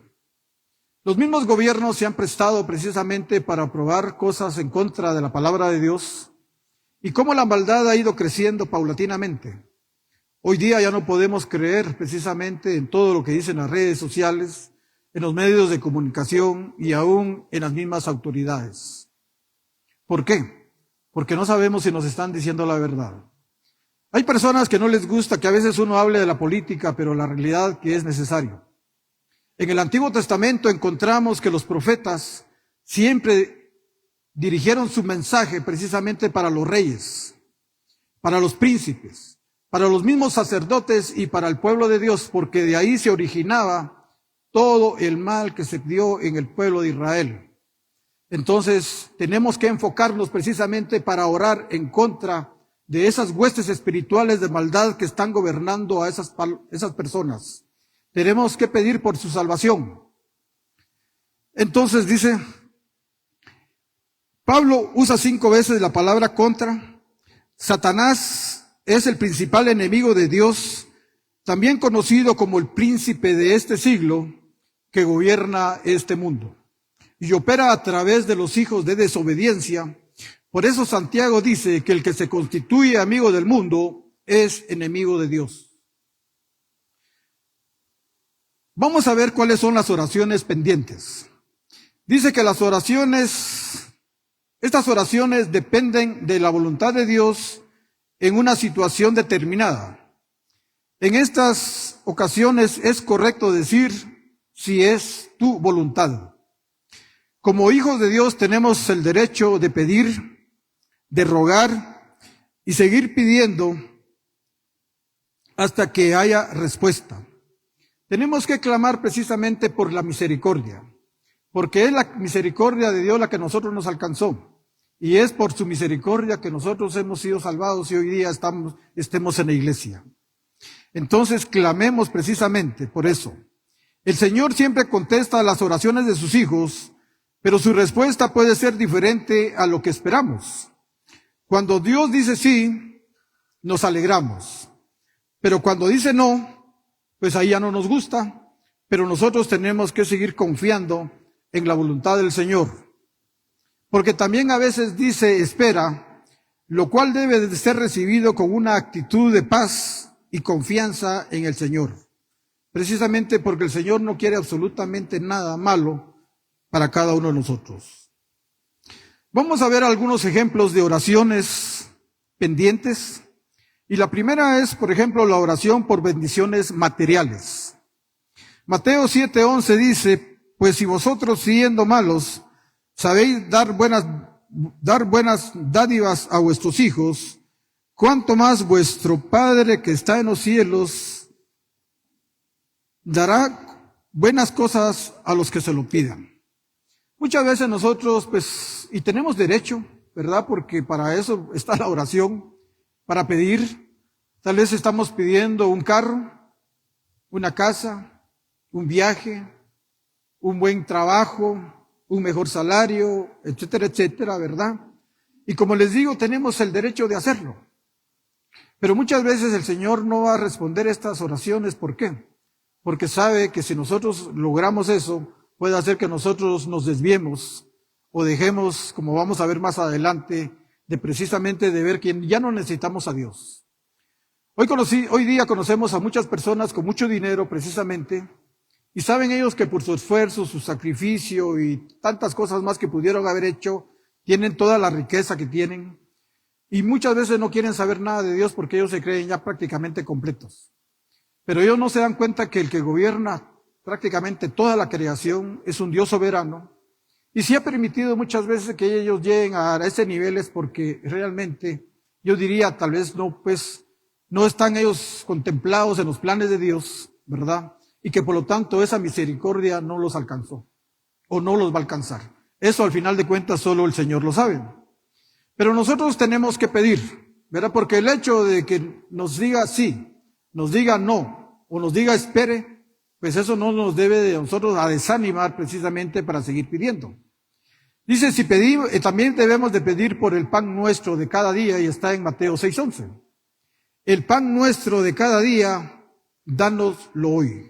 Los mismos gobiernos se han prestado precisamente para aprobar cosas en contra de la palabra de Dios y cómo la maldad ha ido creciendo paulatinamente. Hoy día ya no podemos creer precisamente en todo lo que dicen las redes sociales, en los medios de comunicación y aún en las mismas autoridades. ¿Por qué? Porque no sabemos si nos están diciendo la verdad. Hay personas que no les gusta que a veces uno hable de la política, pero la realidad que es necesario. En el Antiguo Testamento encontramos que los profetas siempre dirigieron su mensaje precisamente para los reyes, para los príncipes, para los mismos sacerdotes y para el pueblo de Dios, porque de ahí se originaba todo el mal que se dio en el pueblo de Israel. Entonces, tenemos que enfocarnos precisamente para orar en contra de esas huestes espirituales de maldad que están gobernando a esas personas. Tenemos que pedir por su salvación. Entonces dice, Pablo usa 5 veces la palabra contra. Satanás es el principal enemigo de Dios, también conocido como el príncipe de este siglo que gobierna este mundo y opera a través de los hijos de desobediencia. Por eso Santiago dice que el que se constituye amigo del mundo es enemigo de Dios. Vamos a ver cuáles son las oraciones pendientes. Dice que estas oraciones dependen de la voluntad de Dios en una situación determinada. En estas ocasiones es correcto decir si es tu voluntad. Como hijos de Dios tenemos el derecho de pedir, de rogar y seguir pidiendo hasta que haya respuesta. Tenemos que clamar precisamente por la misericordia, porque es la misericordia de Dios la que a nosotros nos alcanzó, y es por su misericordia que nosotros hemos sido salvados y hoy día estemos en la iglesia. Entonces clamemos precisamente por eso. El Señor siempre contesta a las oraciones de sus hijos, pero su respuesta puede ser diferente a lo que esperamos. Cuando Dios dice sí, nos alegramos, pero cuando dice no, pues ahí ya no nos gusta, pero nosotros tenemos que seguir confiando en la voluntad del Señor. Porque también a veces dice espera, lo cual debe de ser recibido con una actitud de paz y confianza en el Señor. Precisamente porque el Señor no quiere absolutamente nada malo para cada uno de nosotros. Vamos a ver algunos ejemplos de oraciones pendientes. Y la primera es, por ejemplo, la oración por bendiciones materiales. Mateo 7:11 dice, pues si vosotros siendo malos sabéis dar buenas dádivas a vuestros hijos, cuánto más vuestro Padre que está en los cielos dará buenas cosas a los que se lo pidan. Muchas veces nosotros, pues, y tenemos derecho, ¿verdad? Porque para eso está la oración, para pedir. Tal vez estamos pidiendo un carro, una casa, un viaje, un buen trabajo, un mejor salario, etcétera, etcétera, ¿verdad? Y como les digo, tenemos el derecho de hacerlo. Pero muchas veces el Señor no va a responder estas oraciones. ¿Por qué? Porque sabe que si nosotros logramos eso, puede hacer que nosotros nos desviemos o dejemos, como vamos a ver más adelante, de precisamente de ver que ya no necesitamos a Dios. Hoy día conocemos a muchas personas con mucho dinero precisamente, y saben ellos que por su esfuerzo, su sacrificio y tantas cosas más que pudieron haber hecho, tienen toda la riqueza que tienen, y muchas veces no quieren saber nada de Dios porque ellos se creen ya prácticamente completos. Pero ellos no se dan cuenta que el que gobierna prácticamente toda la creación es un Dios soberano, y si ha permitido muchas veces que ellos lleguen a ese nivel es porque realmente, yo diría, tal vez no están ellos contemplados en los planes de Dios, ¿verdad? Y que por lo tanto esa misericordia no los alcanzó, o no los va a alcanzar. Eso al final de cuentas solo el Señor lo sabe. Pero nosotros tenemos que pedir, ¿verdad? Porque el hecho de que nos diga sí, nos diga no, o nos diga espere, pues eso no nos debe de nosotros a desanimar precisamente para seguir pidiendo. Dice, si pedimos, también debemos de pedir por el pan nuestro de cada día, y está en Mateo 6:11. El pan nuestro de cada día, dánoslo hoy.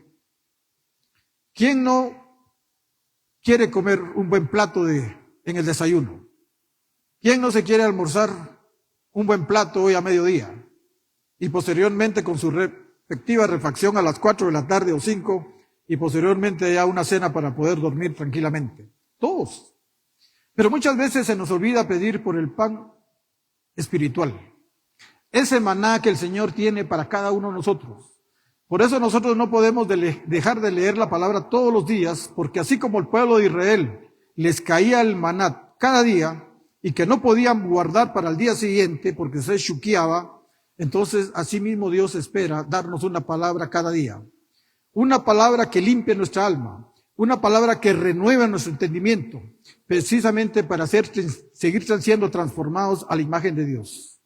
¿Quién no quiere comer un buen plato en el desayuno? ¿Quién no se quiere almorzar un buen plato hoy a mediodía? Y posteriormente con su respectiva refacción a las 4 de la tarde o 5, y posteriormente ya una cena para poder dormir tranquilamente. Todos. Pero muchas veces se nos olvida pedir por el pan espiritual. Ese maná que el Señor tiene para cada uno de nosotros. Por eso nosotros no podemos dejar de leer la palabra todos los días, porque así como el pueblo de Israel les caía el maná cada día y que no podían guardar para el día siguiente porque se chuqueaba, entonces así mismo Dios espera darnos una palabra cada día. Una palabra que limpie nuestra alma, una palabra que renueve nuestro entendimiento, precisamente para seguir siendo transformados a la imagen de Dios.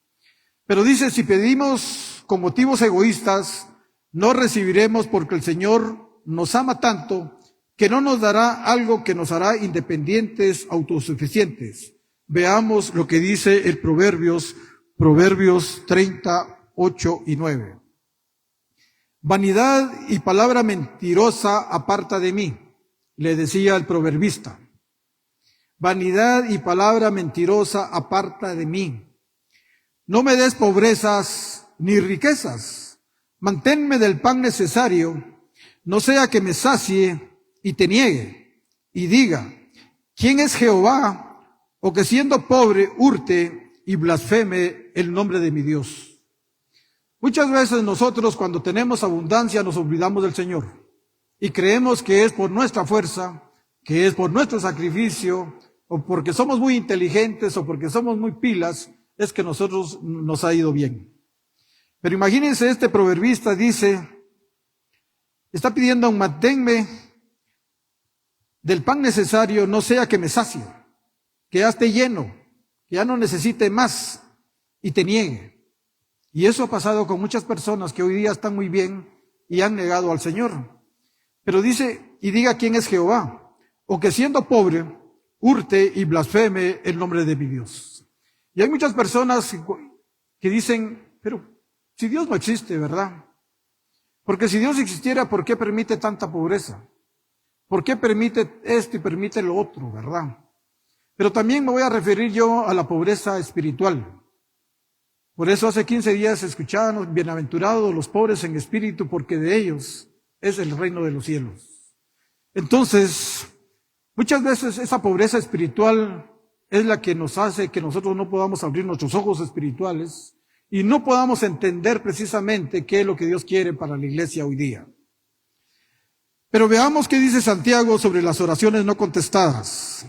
Pero dice, si pedimos con motivos egoístas, no recibiremos, porque el Señor nos ama tanto que no nos dará algo que nos hará independientes, autosuficientes. Veamos lo que dice el Proverbios 30:8 y 9. Vanidad y palabra mentirosa aparta de mí, le decía el proverbista. Vanidad y palabra mentirosa aparta de mí. No me des pobrezas ni riquezas. Manténme del pan necesario, no sea que me sacie y te niegue, y diga, ¿quién es Jehová? O que siendo pobre hurte y blasfeme el nombre de mi Dios. Muchas veces nosotros cuando tenemos abundancia nos olvidamos del Señor y creemos que es por nuestra fuerza, que es por nuestro sacrificio, o porque somos muy inteligentes o porque somos muy pilas, es que nosotros nos ha ido bien. Pero imagínense, este proverbista dice, está pidiendo, manténme del pan necesario, no sea que me sacie, que ya esté lleno, que ya no necesite más y te niegue. Y eso ha pasado con muchas personas que hoy día están muy bien y han negado al Señor. Pero dice, y diga quién es Jehová, o que siendo pobre, hurte y blasfeme el nombre de mi Dios. Y hay muchas personas que dicen, pero si Dios no existe, ¿verdad? Porque si Dios existiera, ¿por qué permite tanta pobreza? ¿Por qué permite esto y permite lo otro, verdad? Pero también me voy a referir yo a la pobreza espiritual. Por eso hace 15 días escuchábamos, bienaventurados los pobres en espíritu, porque de ellos es el reino de los cielos. Entonces, muchas veces esa pobreza espiritual es la que nos hace que nosotros no podamos abrir nuestros ojos espirituales y no podamos entender precisamente qué es lo que Dios quiere para la iglesia hoy día. Pero veamos qué dice Santiago sobre las oraciones no contestadas.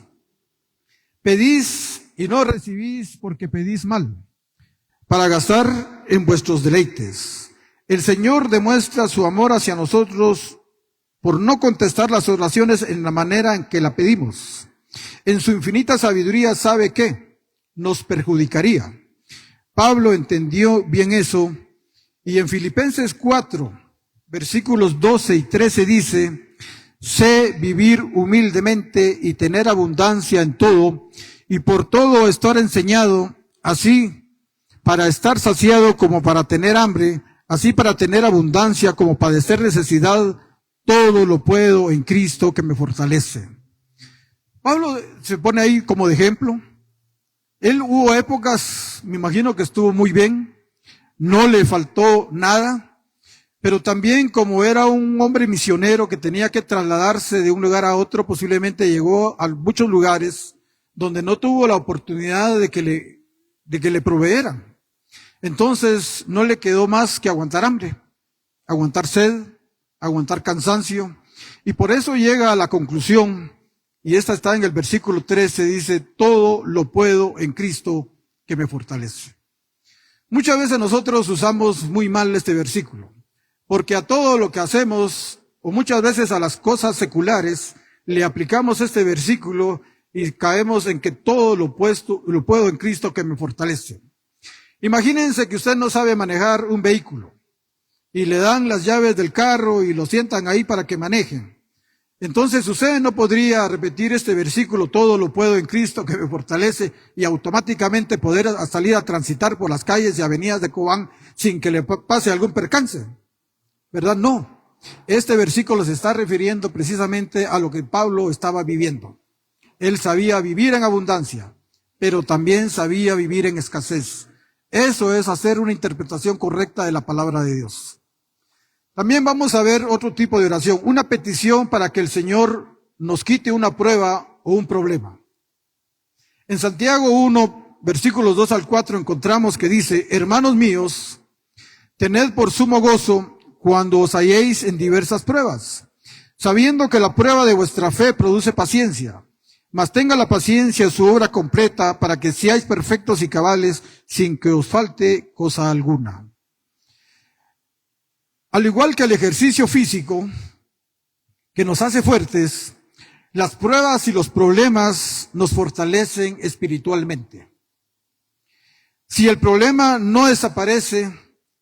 Pedís y no recibís porque pedís mal, para gastar en vuestros deleites. El Señor demuestra su amor hacia nosotros por no contestar las oraciones en la manera en que la pedimos. En su infinita sabiduría sabe que nos perjudicaría. Pablo entendió bien eso, y en Filipenses 4, versículos 12 y 13 dice: sé vivir humildemente y tener abundancia en todo, y por todo estar enseñado, así para estar saciado como para tener hambre, así para tener abundancia como padecer necesidad, todo lo puedo en Cristo que me fortalece. Pablo se pone ahí como de ejemplo. Él hubo épocas, me imagino que estuvo muy bien, no le faltó nada, pero también como era un hombre misionero que tenía que trasladarse de un lugar a otro, posiblemente llegó a muchos lugares donde no tuvo la oportunidad de que le proveeran. Entonces no le quedó más que aguantar hambre, aguantar sed, aguantar cansancio, y por eso llega a la conclusión, y esta está en el versículo 13, dice: todo lo puedo en Cristo que me fortalece. Muchas veces nosotros usamos muy mal este versículo, porque a todo lo que hacemos, o muchas veces a las cosas seculares, le aplicamos este versículo y caemos en que todo lo puedo en Cristo que me fortalece. Imagínense que usted no sabe manejar un vehículo y le dan las llaves del carro y lo sientan ahí para que manejen. Entonces usted no podría repetir este versículo: todo lo puedo en Cristo que me fortalece, y automáticamente poder salir a transitar por las calles y avenidas de Cobán sin que le pase algún percance, ¿verdad? No. Este versículo se está refiriendo precisamente a lo que Pablo estaba viviendo. Él sabía vivir en abundancia, pero también sabía vivir en escasez. Eso es hacer una interpretación correcta de la palabra de Dios. También vamos a ver otro tipo de oración, una petición para que el Señor nos quite una prueba o un problema. En Santiago 1, versículos 2 al 4 encontramos que dice: hermanos míos, tened por sumo gozo cuando os halléis en diversas pruebas, sabiendo que la prueba de vuestra fe produce paciencia. Mas tenga la paciencia su obra completa, para que seáis perfectos y cabales, sin que os falte cosa alguna. Al igual que el ejercicio físico, que nos hace fuertes, las pruebas y los problemas nos fortalecen espiritualmente. Si el problema no desaparece,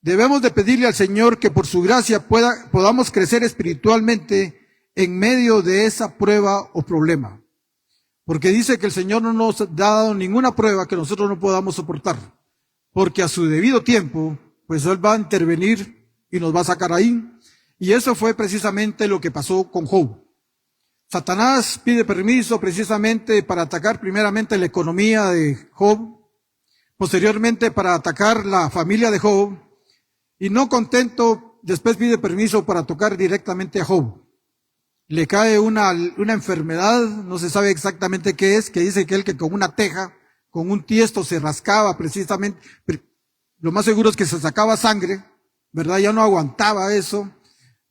debemos de pedirle al Señor que por su gracia podamos crecer espiritualmente en medio de esa prueba o problema. Porque dice que el Señor no nos ha dado ninguna prueba que nosotros no podamos soportar. Porque a su debido tiempo, pues Él va a intervenir y nos va a sacar ahí. Y eso fue precisamente lo que pasó con Job. Satanás pide permiso precisamente para atacar primeramente la economía de Job, posteriormente para atacar la familia de Job, y no contento, después pide permiso para tocar directamente a Job. Le cae una enfermedad, no se sabe exactamente qué es, que dice que él que con una teja, con un tiesto se rascaba precisamente, lo más seguro es que se sacaba sangre, ¿verdad? Ya no aguantaba eso,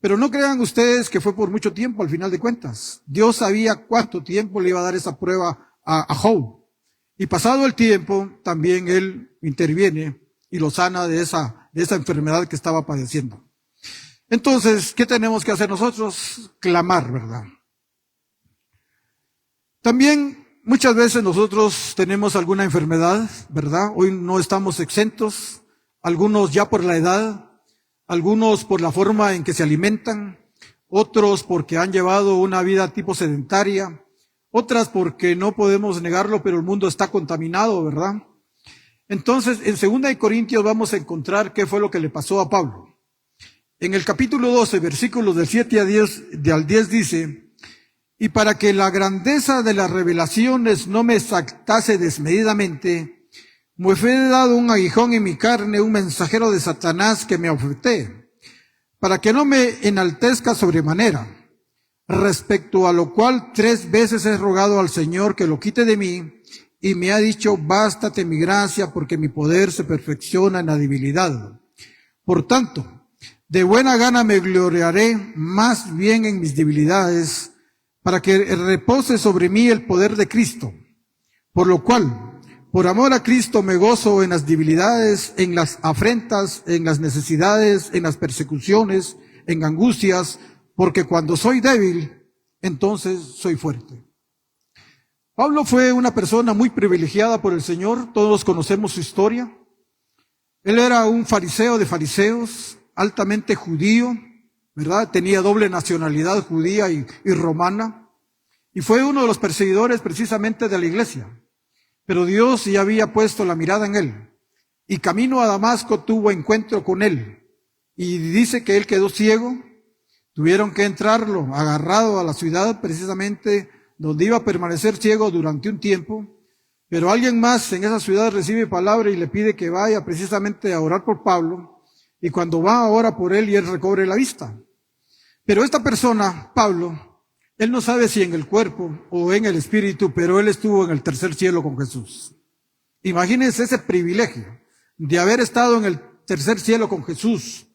pero no crean ustedes que fue por mucho tiempo al final de cuentas. Dios sabía cuánto tiempo le iba a dar esa prueba a Job, y pasado el tiempo también él interviene y lo sana de esa enfermedad que estaba padeciendo. Entonces, ¿qué tenemos que hacer nosotros? Clamar, ¿verdad? También muchas veces nosotros tenemos alguna enfermedad, ¿verdad? Hoy no estamos exentos, algunos ya por la edad, algunos por la forma en que se alimentan, otros porque han llevado una vida tipo sedentaria, otras porque no podemos negarlo, pero el mundo está contaminado, ¿verdad? Entonces, en 2 Corintios vamos a encontrar qué fue lo que le pasó a Pablo. En el capítulo 12, versículos del 7 al 10 dice: y para que la grandeza de las revelaciones no me exaltase desmedidamente, me fue dado un aguijón en mi carne, un mensajero de Satanás que me afecté, para que no me enaltezca sobremanera, respecto a lo cual 3 veces he rogado al Señor que lo quite de mí, y me ha dicho, bástate mi gracia, porque mi poder se perfecciona en la debilidad. Por tanto, de buena gana me gloriaré más bien en mis debilidades, para que repose sobre mí el poder de Cristo. Por lo cual, por amor a Cristo me gozo en las debilidades, en las afrentas, en las necesidades, en las persecuciones, en angustias, porque cuando soy débil, entonces soy fuerte. Pablo fue una persona muy privilegiada por el Señor, todos conocemos su historia. Él era un fariseo de fariseos, altamente judío, ¿verdad? Tenía doble nacionalidad judía y romana, y fue uno de los perseguidores precisamente de la iglesia. Pero Dios ya había puesto la mirada en él, y camino a Damasco tuvo encuentro con él, y dice que él quedó ciego. Tuvieron que entrarlo agarrado a la ciudad precisamente donde iba a permanecer ciego durante un tiempo, pero alguien más en esa ciudad recibe palabra y le pide que vaya precisamente a orar por Pablo, y cuando va a orar por él y él recobre la vista. Pero esta persona, Pablo, él no sabe si en el cuerpo o en el espíritu, pero él estuvo en el tercer cielo con Jesús. Imagínense ese privilegio de haber estado en el tercer cielo con Jesús.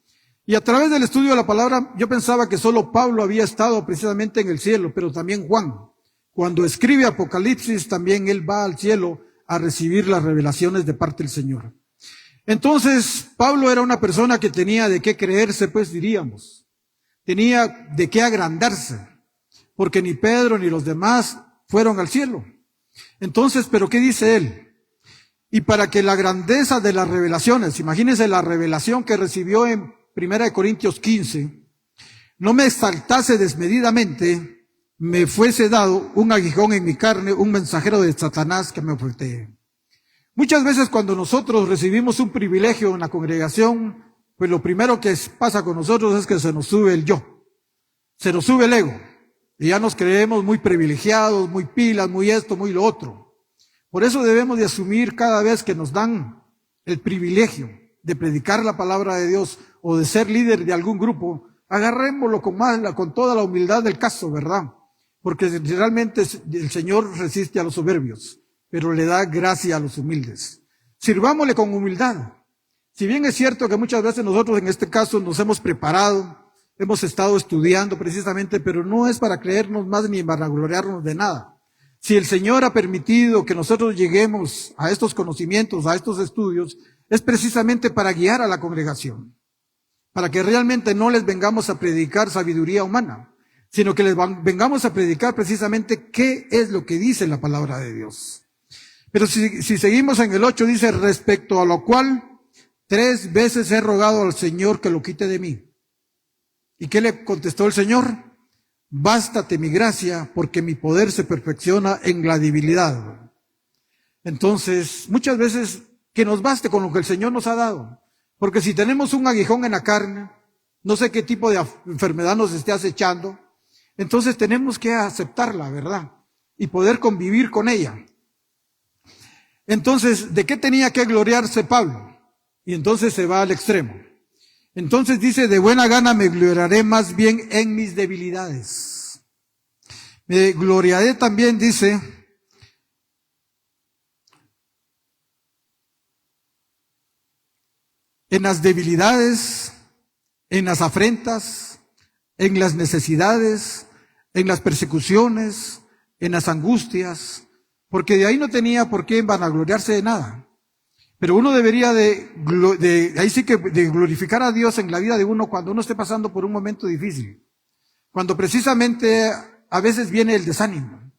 Y a través del estudio de la palabra, yo pensaba que solo Pablo había estado precisamente en el cielo, pero también Juan. Cuando escribe Apocalipsis, también él va al cielo a recibir las revelaciones de parte del Señor. Entonces, Pablo era una persona que tenía de qué creerse, pues diríamos. Tenía de qué agrandarse, porque ni Pedro ni los demás fueron al cielo. Entonces, ¿pero qué dice él? Y para que la grandeza de las revelaciones, imagínense la revelación que recibió en 1 Corintios 15, no me exaltase desmedidamente, me fuese dado un aguijón en mi carne, un mensajero de Satanás que me ofrece. Muchas veces cuando nosotros recibimos un privilegio en la congregación, pues lo primero que pasa con nosotros es que se nos sube el yo, se nos sube el ego, y ya nos creemos muy privilegiados, muy pilas, muy esto, muy lo otro. Por eso debemos de asumir cada vez que nos dan el privilegio de predicar la palabra de Dios o de ser líder de algún grupo, agarrémoslo con toda la humildad del caso, ¿verdad? Porque realmente el Señor resiste a los soberbios, pero le da gracia a los humildes. Sirvámosle con humildad. Si bien es cierto que muchas veces nosotros en este caso nos hemos preparado, hemos estado estudiando precisamente, pero no es para creernos más ni para gloriarnos de nada. Si el Señor ha permitido que nosotros lleguemos a estos conocimientos, a estos estudios, es precisamente para guiar a la congregación, para que realmente no les vengamos a predicar sabiduría humana, sino que les vengamos a predicar precisamente qué es lo que dice la palabra de Dios. Pero si seguimos en el 8, dice, respecto a lo cual 3 veces he rogado al Señor que lo quite de mí. ¿Y qué le contestó el Señor? Bástate mi gracia, porque mi poder se perfecciona en la debilidad. Entonces, muchas veces que nos baste con lo que el Señor nos ha dado. Porque si tenemos un aguijón en la carne, no sé qué tipo de enfermedad nos esté acechando, entonces tenemos que aceptarla, ¿verdad? Y poder convivir con ella. Entonces, ¿de qué tenía que gloriarse Pablo? Y entonces se va al extremo. Entonces dice, de buena gana me gloriaré más bien en mis debilidades. Me gloriaré también, dice, en las debilidades, en las afrentas, en las necesidades, en las persecuciones, en las angustias, porque de ahí no tenía por qué vanagloriarse de nada. Pero uno debería ahí sí que de glorificar a Dios en la vida de uno cuando uno esté pasando por un momento difícil. Cuando precisamente a veces viene el desánimo.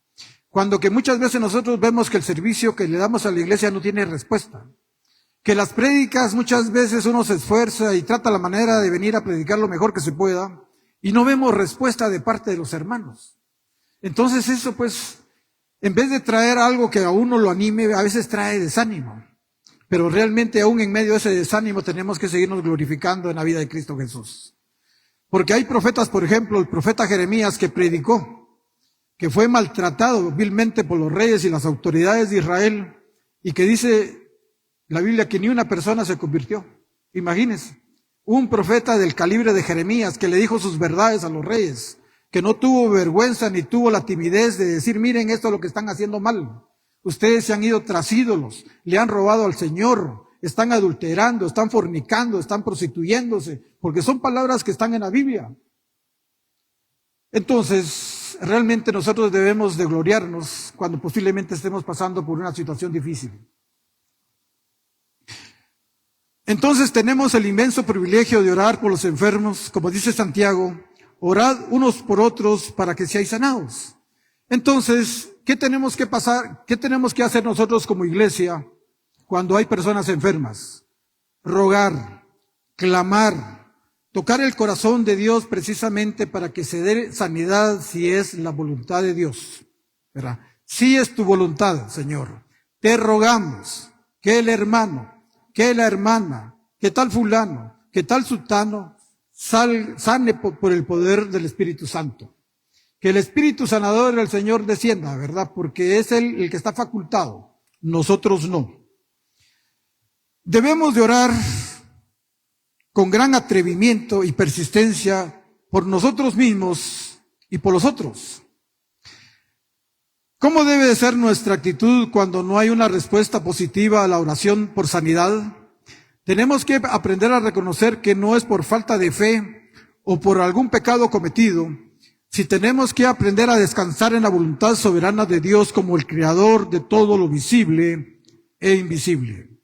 Cuando que muchas veces nosotros vemos que el servicio que le damos a la iglesia no tiene respuesta. Que las prédicas muchas veces uno se esfuerza y trata la manera de venir a predicar lo mejor que se pueda y no vemos respuesta de parte de los hermanos. Entonces eso pues, en vez de traer algo que a uno lo anime, a veces trae desánimo. Pero realmente aún en medio de ese desánimo tenemos que seguirnos glorificando en la vida de Cristo Jesús. Porque hay profetas, por ejemplo, el profeta Jeremías que predicó, que fue maltratado vilmente por los reyes y las autoridades de Israel, y que dice la Biblia que ni una persona se convirtió. Imagínense, un profeta del calibre de Jeremías que le dijo sus verdades a los reyes, que no tuvo vergüenza ni tuvo la timidez de decir, miren esto es lo que están haciendo mal. Ustedes se han ido tras ídolos, le han robado al Señor, están adulterando, están fornicando, están prostituyéndose, porque son palabras que están en la Biblia. Entonces, realmente nosotros debemos de gloriarnos cuando posiblemente estemos pasando por una situación difícil. Entonces tenemos el inmenso privilegio de orar por los enfermos, como dice Santiago, orad unos por otros para que seáis sanados. Entonces, ¿qué tenemos que pasar? ¿Qué tenemos que hacer nosotros como iglesia cuando hay personas enfermas? Rogar, clamar, tocar el corazón de Dios precisamente para que se dé sanidad si es la voluntad de Dios, ¿verdad? Si es tu voluntad, Señor, te rogamos que el hermano, que la hermana, que tal fulano, que tal sultano sane por el poder del Espíritu Santo. Que el Espíritu sanador del Señor descienda, ¿verdad? Porque es Él el que está facultado, nosotros no. Debemos de orar con gran atrevimiento y persistencia por nosotros mismos y por los otros. ¿Cómo debe de ser nuestra actitud cuando no hay una respuesta positiva a la oración por sanidad? Tenemos que aprender a reconocer que no es por falta de fe o por algún pecado cometido, si tenemos que aprender a descansar en la voluntad soberana de Dios como el creador de todo lo visible e invisible.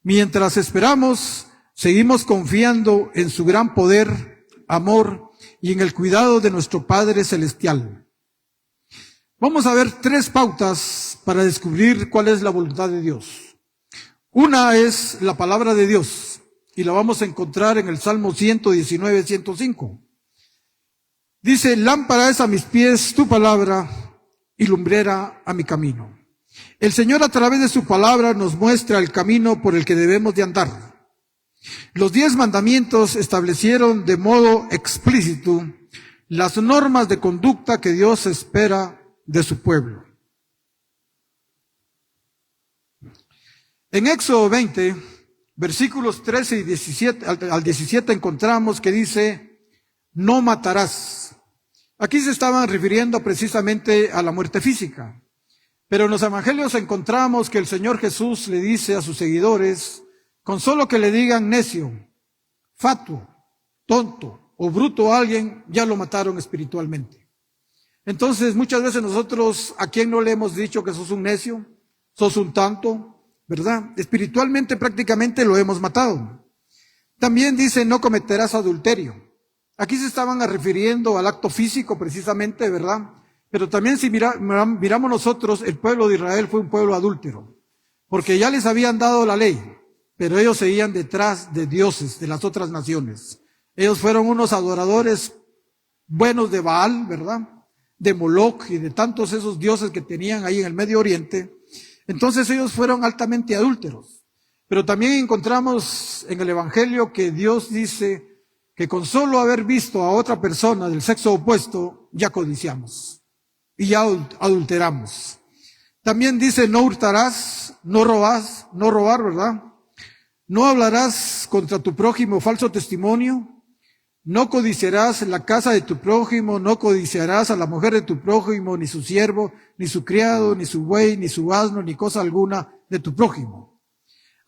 Mientras esperamos, seguimos confiando en su gran poder, amor y en el cuidado de nuestro Padre Celestial. Vamos a ver 3 pautas para descubrir cuál es la voluntad de Dios. Una es la palabra de Dios y la vamos a encontrar en el Salmo 119, 105. Dice, lámpara es a mis pies tu palabra y lumbrera a mi camino. El Señor a través de su palabra nos muestra el camino por el que debemos de andar. Los 10 mandamientos establecieron de modo explícito las normas de conducta que Dios espera de su pueblo. En Éxodo 20, versículos 13 y 17, al 17 encontramos que dice, no matarás. Aquí se estaban refiriendo precisamente a la muerte física. Pero en los evangelios encontramos que el Señor Jesús le dice a sus seguidores, con solo que le digan necio, fatuo, tonto o bruto a alguien, ya lo mataron espiritualmente. Entonces, muchas veces nosotros, ¿a quién no le hemos dicho que sos un necio? Sos un tonto, ¿verdad? Espiritualmente prácticamente lo hemos matado. También dice, no cometerás adulterio. Aquí se estaban refiriendo al acto físico precisamente, ¿verdad? Pero también si miramos nosotros, el pueblo de Israel fue un pueblo adúltero, porque ya les habían dado la ley, pero ellos seguían detrás de dioses de las otras naciones. Ellos fueron unos adoradores buenos de Baal, ¿verdad? De Moloch y de tantos esos dioses que tenían ahí en el Medio Oriente. Entonces ellos fueron altamente adúlteros. Pero también encontramos en el Evangelio que Dios dice que con solo haber visto a otra persona del sexo opuesto, ya codiciamos y ya adulteramos. También dice, no hurtarás, no robar, ¿verdad? No hablarás contra tu prójimo falso testimonio, no codiciarás la casa de tu prójimo, no codiciarás a la mujer de tu prójimo, ni su siervo, ni su criado, ni su buey, ni su asno, ni cosa alguna de tu prójimo.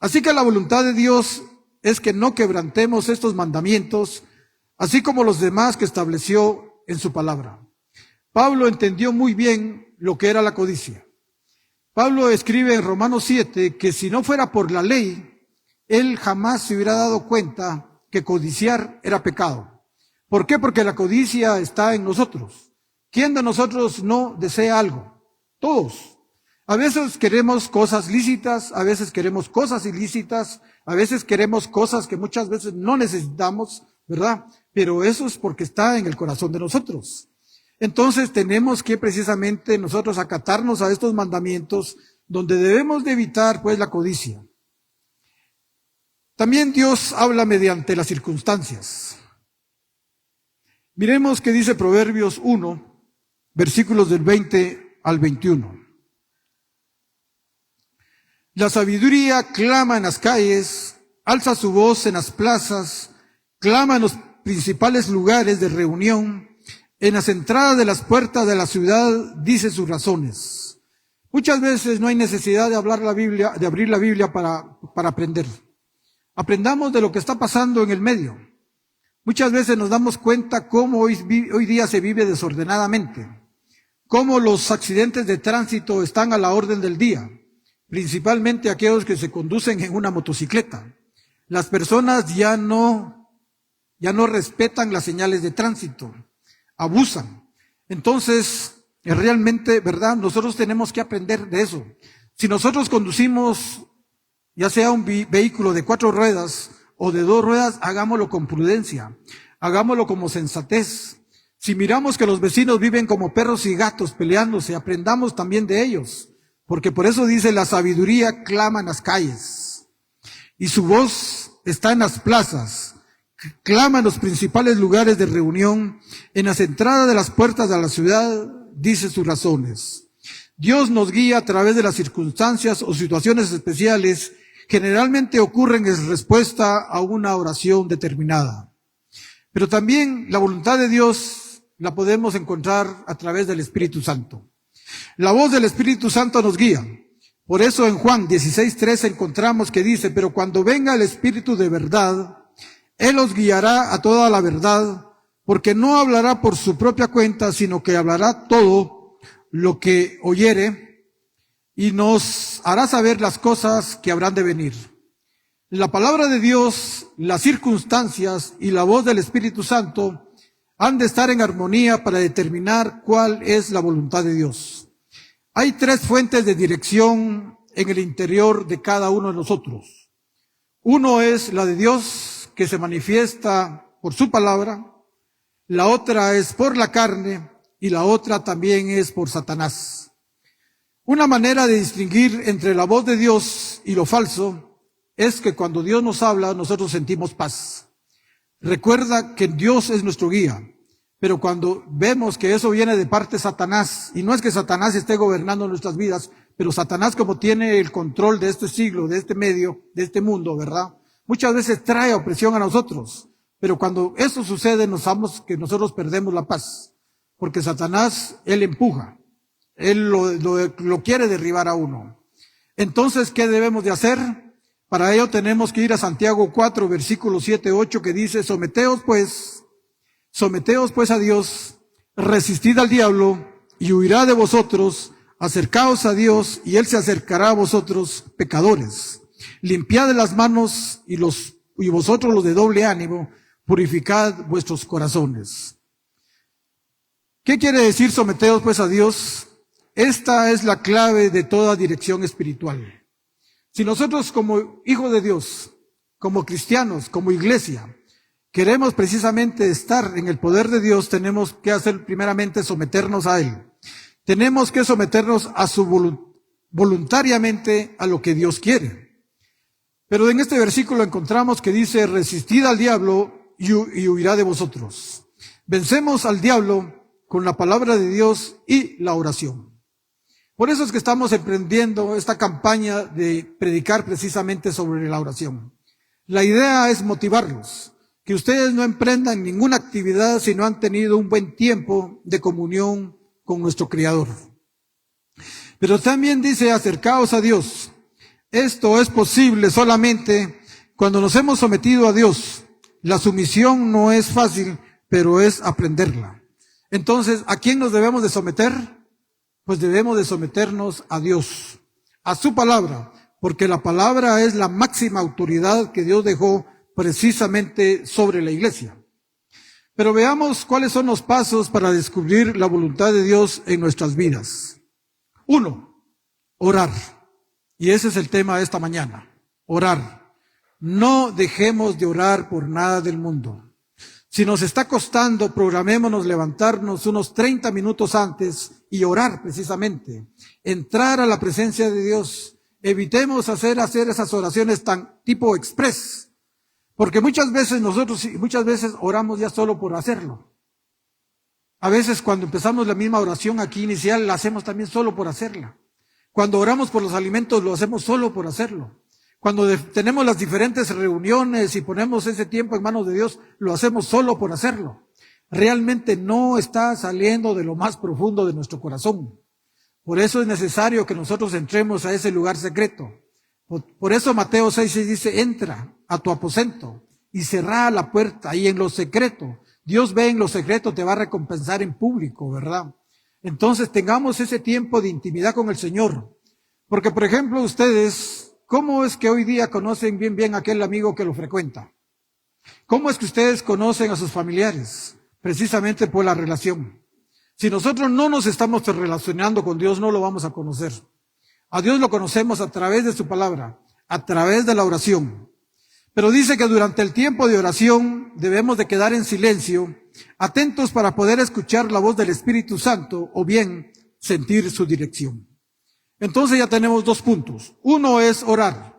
Así que la voluntad de Dios es que no quebrantemos estos mandamientos, así como los demás que estableció en su palabra. Pablo entendió muy bien lo que era la codicia. Pablo escribe en Romanos 7 que si no fuera por la ley, él jamás se hubiera dado cuenta que codiciar era pecado. ¿Por qué? Porque la codicia está en nosotros. ¿Quién de nosotros no desea algo? Todos. A veces queremos cosas lícitas, a veces queremos cosas ilícitas, a veces queremos cosas que muchas veces no necesitamos, ¿verdad? Pero eso es porque está en el corazón de nosotros. Entonces tenemos que precisamente nosotros acatarnos a estos mandamientos donde debemos de evitar pues la codicia. También Dios habla mediante las circunstancias. Miremos qué dice Proverbios 1, versículos del 20 al 21. La sabiduría clama en las calles, alza su voz en las plazas, clama en los principales lugares de reunión, en las entradas de las puertas de la ciudad dice sus razones. Muchas veces no hay necesidad de hablar la Biblia, de abrir la Biblia para aprender. Aprendamos de lo que está pasando en el medio. Muchas veces nos damos cuenta cómo hoy día se vive desordenadamente, cómo los accidentes de tránsito están a la orden del día, principalmente aquellos que se conducen en una motocicleta. Las personas ya no respetan las señales de tránsito, abusan. Entonces, realmente, ¿verdad? Nosotros tenemos que aprender de eso. Si nosotros conducimos, ya sea un vehículo de 4 ruedas o de 2 ruedas, hagámoslo con prudencia, hagámoslo como sensatez. Si miramos que los vecinos viven como perros y gatos peleándose, aprendamos también de ellos, porque por eso dice, la sabiduría clama en las calles y su voz está en las plazas, clama en los principales lugares de reunión, en las entradas de las puertas de la ciudad, dice sus razones. Dios nos guía a través de las circunstancias o situaciones especiales, generalmente ocurren en respuesta a una oración determinada. Pero también la voluntad de Dios la podemos encontrar a través del Espíritu Santo. La voz del Espíritu Santo nos guía. Por eso en Juan 16:3 encontramos que dice, pero cuando venga el Espíritu de verdad, Él os guiará a toda la verdad, porque no hablará por su propia cuenta, sino que hablará todo lo que oyere y nos hará saber las cosas que habrán de venir. La palabra de Dios, las circunstancias y la voz del Espíritu Santo han de estar en armonía para determinar cuál es la voluntad de Dios. Hay 3 fuentes de dirección en el interior de cada uno de nosotros. Uno es la de Dios, que se manifiesta por su palabra. La otra es por la carne y la otra también es por Satanás. Una manera de distinguir entre la voz de Dios y lo falso es que cuando Dios nos habla, nosotros sentimos paz. Recuerda que Dios es nuestro guía, pero cuando vemos que eso viene de parte de Satanás, y no es que Satanás esté gobernando nuestras vidas, pero Satanás, como tiene el control de este siglo, de este medio, de este mundo, ¿verdad? Muchas veces trae opresión a nosotros, pero cuando eso sucede, notamos que nosotros perdemos la paz, porque Satanás, él empuja. Él lo quiere derribar a uno. Entonces, ¿qué debemos de hacer? Para ello tenemos que ir a Santiago 4, versículos 7, 8, que dice, someteos pues a Dios, resistid al diablo y huirá de vosotros, acercaos a Dios y Él se acercará a vosotros, pecadores. Limpiad las manos y vosotros los de doble ánimo, purificad vuestros corazones. ¿Qué quiere decir someteos pues a Dios? Esta es la clave de toda dirección espiritual. Si nosotros como hijos de Dios, como cristianos, como iglesia, queremos precisamente estar en el poder de Dios, tenemos que hacer primeramente someternos a Él. Tenemos que someternos a su voluntariamente a lo que Dios quiere. Pero en este versículo encontramos que dice, resistid al diablo y huirá de vosotros. Vencemos al diablo con la palabra de Dios y la oración. Por eso es que estamos emprendiendo esta campaña de predicar precisamente sobre la oración. La idea es motivarlos, que ustedes no emprendan ninguna actividad si no han tenido un buen tiempo de comunión con nuestro Creador. Pero también dice, acercaos a Dios. Esto es posible solamente cuando nos hemos sometido a Dios. La sumisión no es fácil, pero es aprenderla. Entonces, ¿a quién nos debemos de someter? Pues debemos de someternos a Dios, a su palabra, porque la palabra es la máxima autoridad que Dios dejó precisamente sobre la iglesia. Pero veamos cuáles son los pasos para descubrir la voluntad de Dios en nuestras vidas. 1, orar. Y ese es el tema de esta mañana, orar. No dejemos de orar por nada del mundo. Si nos está costando, programémonos levantarnos unos 30 minutos antes y orar precisamente. Entrar a la presencia de Dios. Evitemos hacer esas oraciones tan tipo express. Porque muchas veces oramos ya solo por hacerlo. A veces cuando empezamos la misma oración aquí inicial, la hacemos también solo por hacerla. Cuando oramos por los alimentos, lo hacemos solo por hacerlo. Cuando tenemos las diferentes reuniones y ponemos ese tiempo en manos de Dios, lo hacemos solo por hacerlo. Realmente no está saliendo de lo más profundo de nuestro corazón. Por eso es necesario que nosotros entremos a ese lugar secreto. Por eso Mateo 6 dice, entra a tu aposento y cerrá la puerta, y en lo secreto. Dios ve en lo secreto, te va a recompensar en público, ¿verdad? Entonces tengamos ese tiempo de intimidad con el Señor. Porque, por ejemplo, ustedes, ¿cómo es que hoy día conocen bien a aquel amigo que lo frecuenta? ¿Cómo es que ustedes conocen a sus familiares? Precisamente por la relación. Si nosotros no nos estamos relacionando con Dios, no lo vamos a conocer. A Dios lo conocemos a través de su palabra, a través de la oración. Pero dice que durante el tiempo de oración debemos de quedar en silencio, atentos para poder escuchar la voz del Espíritu Santo o bien sentir su dirección. Entonces ya tenemos 2 puntos. Uno es orar.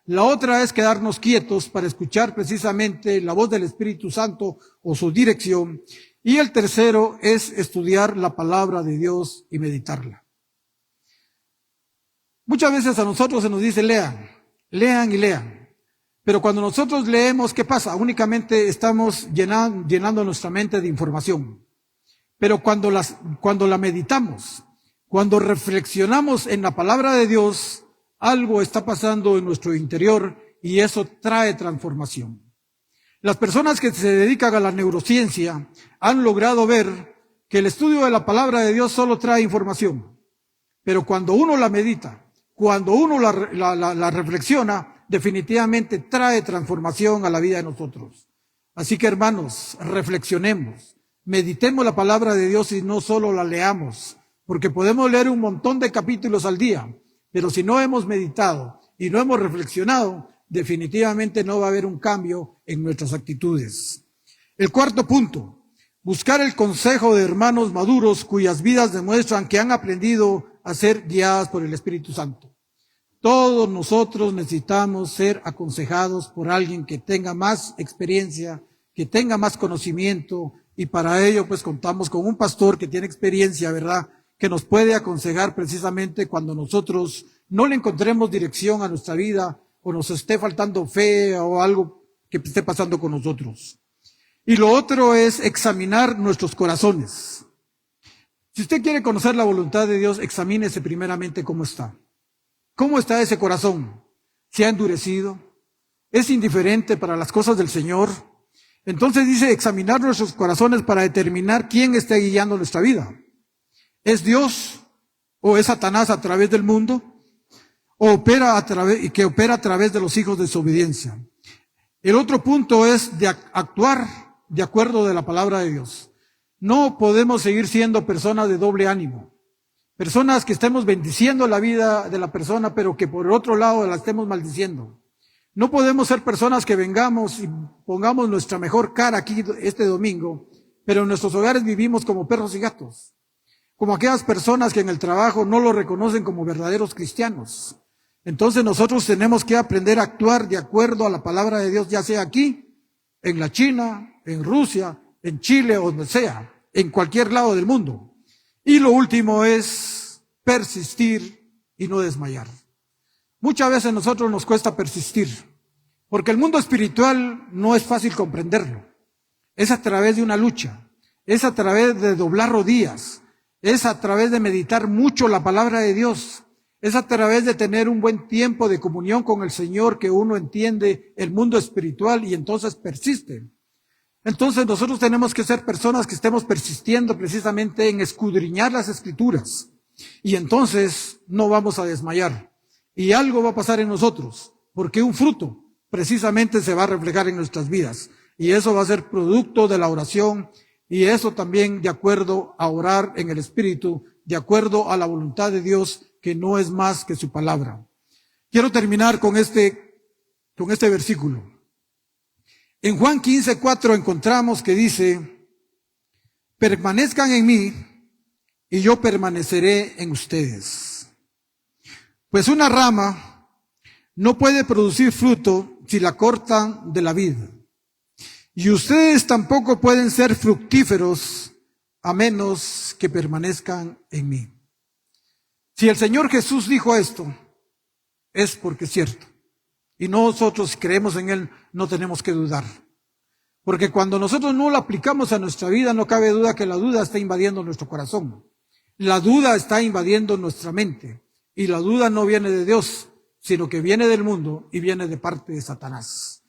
La otra es quedarnos quietos para escuchar precisamente la voz del Espíritu Santo o su dirección. Y el tercero es estudiar la palabra de Dios y meditarla. Muchas veces a nosotros se nos dice lean y lean. Pero cuando nosotros leemos, ¿qué pasa? Únicamente estamos llenando nuestra mente de información. Pero cuando la meditamos, cuando reflexionamos en la palabra de Dios, algo está pasando en nuestro interior y eso trae transformación. Las personas que se dedican a la neurociencia han logrado ver que el estudio de la palabra de Dios solo trae información. Pero cuando uno la medita, cuando uno la reflexiona, definitivamente trae transformación a la vida de nosotros. Así que, hermanos, reflexionemos, meditemos la palabra de Dios y no solo la leamos, porque podemos leer un montón de capítulos al día, pero si no hemos meditado y no hemos reflexionado, definitivamente no va a haber un cambio en nuestras actitudes. El 4 punto, buscar el consejo de hermanos maduros cuyas vidas demuestran que han aprendido a ser guiadas por el Espíritu Santo. Todos nosotros necesitamos ser aconsejados por alguien que tenga más experiencia, que tenga más conocimiento, y para ello pues contamos con un pastor que tiene experiencia, ¿verdad?, que nos puede aconsejar precisamente cuando nosotros no le encontremos dirección a nuestra vida o nos esté faltando fe o algo que esté pasando con nosotros. Y lo otro es examinar nuestros corazones. Si usted quiere conocer la voluntad de Dios, examínese primeramente cómo está. ¿Cómo está ese corazón? ¿Se ha endurecido? ¿Es indiferente para las cosas del Señor? Entonces dice examinar nuestros corazones para determinar quién está guiando nuestra vida. ¿Es Dios o es Satanás a través del mundo? ¿O opera a través de los hijos de desobediencia? El otro punto es de actuar de acuerdo de la palabra de Dios. No podemos seguir siendo personas de doble ánimo. Personas que estemos bendiciendo la vida de la persona, pero que por otro lado la estemos maldiciendo. No podemos ser personas que vengamos y pongamos nuestra mejor cara aquí este domingo, pero en nuestros hogares vivimos como perros y gatos. Como aquellas personas que en el trabajo no lo reconocen como verdaderos cristianos. Entonces nosotros tenemos que aprender a actuar de acuerdo a la palabra de Dios, ya sea aquí, en la China, en Rusia, en Chile, o donde sea, en cualquier lado del mundo. Y lo último es persistir y no desmayar. Muchas veces a nosotros nos cuesta persistir, porque el mundo espiritual no es fácil comprenderlo. Es a través de una lucha, es a través de doblar rodillas, es a través de meditar mucho la palabra de Dios, es a través de tener un buen tiempo de comunión con el Señor que uno entiende el mundo espiritual y entonces persiste. Entonces nosotros tenemos que ser personas que estemos persistiendo precisamente en escudriñar las Escrituras. Y entonces no vamos a desmayar. Y algo va a pasar en nosotros, porque un fruto precisamente se va a reflejar en nuestras vidas. Y eso va a ser producto de la oración, y eso también de acuerdo a orar en el Espíritu, de acuerdo a la voluntad de Dios, que no es más que su palabra. Quiero terminar con este versículo. En Juan 15:4 encontramos que dice, permanezcan en mí y yo permaneceré en ustedes. Pues una rama no puede producir fruto si la cortan de la vid. Y ustedes tampoco pueden ser fructíferos a menos que permanezcan en mí. Si el Señor Jesús dijo esto, es porque es cierto. Y nosotros creemos en Él, no tenemos que dudar. Porque cuando nosotros no lo aplicamos a nuestra vida, no cabe duda que la duda está invadiendo nuestro corazón. La duda está invadiendo nuestra mente y la duda no viene de Dios, sino que viene del mundo y viene de parte de Satanás.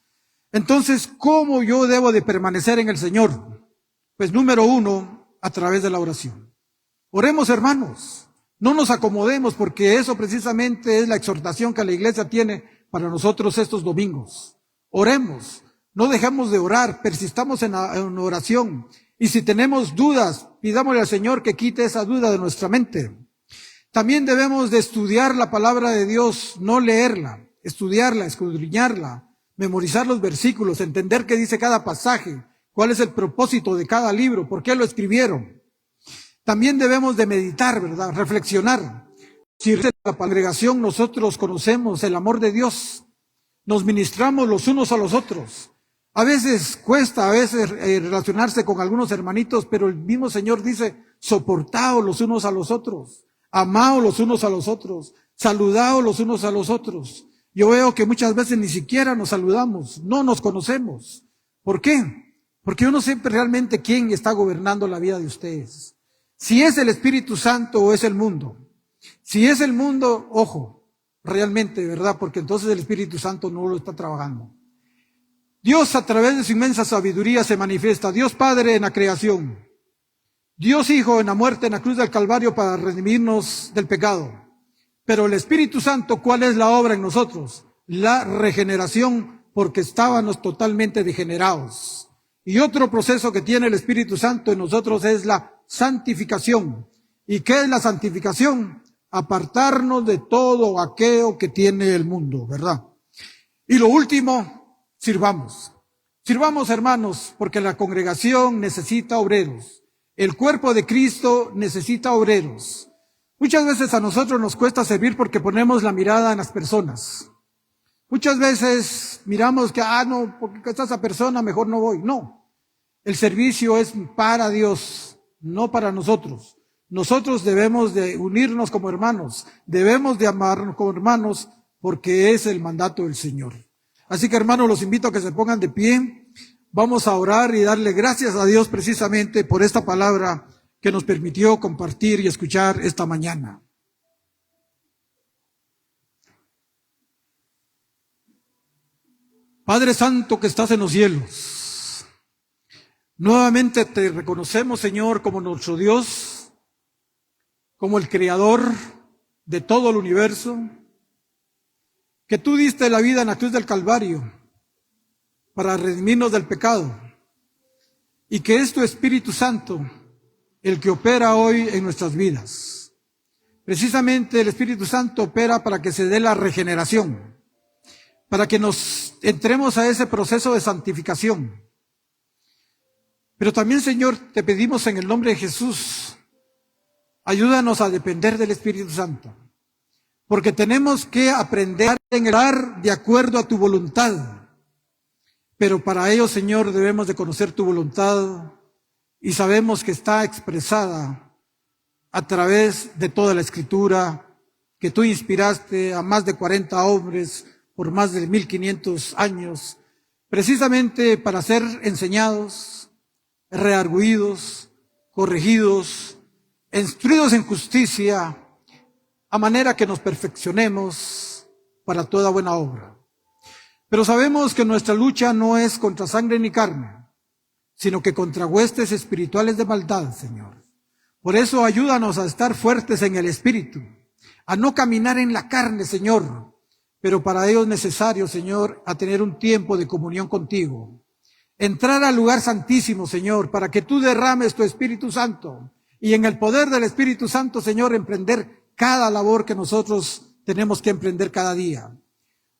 Entonces, ¿cómo yo debo de permanecer en el Señor? Pues número uno, a través de la oración. Oremos, hermanos, no nos acomodemos, porque eso precisamente es la exhortación que la iglesia tiene para nosotros estos domingos. Oremos, no dejemos de orar, persistamos en oración. Y si tenemos dudas, pidámosle al Señor que quite esa duda de nuestra mente. También debemos de estudiar la palabra de Dios, no leerla, estudiarla, escudriñarla, memorizar los versículos, entender qué dice cada pasaje, cuál es el propósito de cada libro, por qué lo escribieron. También debemos de meditar, ¿verdad? Reflexionar. Si en la congregación nosotros conocemos el amor de Dios, nos ministramos los unos a los otros. A veces cuesta, relacionarse con algunos hermanitos, pero el mismo Señor dice, soportaos los unos a los otros, amaos los unos a los otros, saludaos los unos a los otros. Yo veo que muchas veces ni siquiera nos saludamos, no nos conocemos. ¿Por qué? Porque yo no sé realmente quién está gobernando la vida de ustedes. Si es el Espíritu Santo o es el mundo. Si es el mundo, ojo, realmente, ¿verdad? Porque entonces el Espíritu Santo no lo está trabajando. Dios a través de su inmensa sabiduría se manifiesta. Dios Padre en la creación. Dios Hijo en la muerte en la cruz del Calvario para redimirnos del pecado. Pero el Espíritu Santo, ¿cuál es la obra en nosotros? La regeneración, porque estábamos totalmente degenerados. Y otro proceso que tiene el Espíritu Santo en nosotros es la santificación. ¿Y qué es la santificación? Apartarnos de todo aquello que tiene el mundo, ¿verdad? Y lo último, sirvamos. Sirvamos, hermanos, porque la congregación necesita obreros. El cuerpo de Cristo necesita obreros. Muchas veces a nosotros nos cuesta servir porque ponemos la mirada en las personas. Muchas veces miramos que, no, porque está esa persona, mejor no voy. No, el servicio es para Dios, no para nosotros. Nosotros debemos de unirnos como hermanos, debemos de amarnos como hermanos, porque es el mandato del Señor. Así que, hermanos, los invito a que se pongan de pie. Vamos a orar y darle gracias a Dios precisamente por esta palabra que nos permitió compartir y escuchar esta mañana. Padre Santo que estás en los cielos, nuevamente te reconocemos, Señor, como nuestro Dios, como el Creador de todo el universo, que tú diste la vida en la cruz del Calvario para redimirnos del pecado, y que es tu Espíritu Santo el que opera hoy en nuestras vidas. Precisamente el Espíritu Santo opera para que se dé la regeneración, para que nos entremos a ese proceso de santificación. Pero también, Señor, te pedimos en el nombre de Jesús, ayúdanos a depender del Espíritu Santo, porque tenemos que aprender a orar de acuerdo a tu voluntad. Pero para ello, Señor, debemos de conocer tu voluntad y sabemos que está expresada a través de toda la Escritura, que tú inspiraste a más de 40 hombres por más de 1500 años, precisamente para ser enseñados, reargüidos, corregidos, instruidos en justicia, a manera que nos perfeccionemos para toda buena obra. Pero sabemos que nuestra lucha no es contra sangre ni carne, sino que contra huestes espirituales de maldad, Señor. Por eso ayúdanos a estar fuertes en el Espíritu, a no caminar en la carne, Señor, pero para ello es necesario, Señor, a tener un tiempo de comunión contigo. Entrar al lugar santísimo, Señor, para que tú derrames tu Espíritu Santo y en el poder del Espíritu Santo, Señor, emprender cada labor que nosotros tenemos que emprender cada día.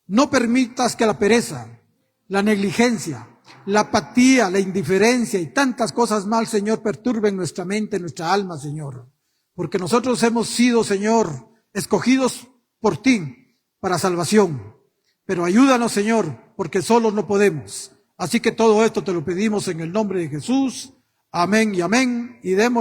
No permitas que la pereza, la negligencia, la apatía, la indiferencia y tantas cosas mal, Señor, perturben nuestra mente, nuestra alma, Señor. Porque nosotros hemos sido, Señor, escogidos por ti para salvación. Pero ayúdanos, Señor, porque solos no podemos. Así que todo esto te lo pedimos en el nombre de Jesús. Amén y amén. Y demos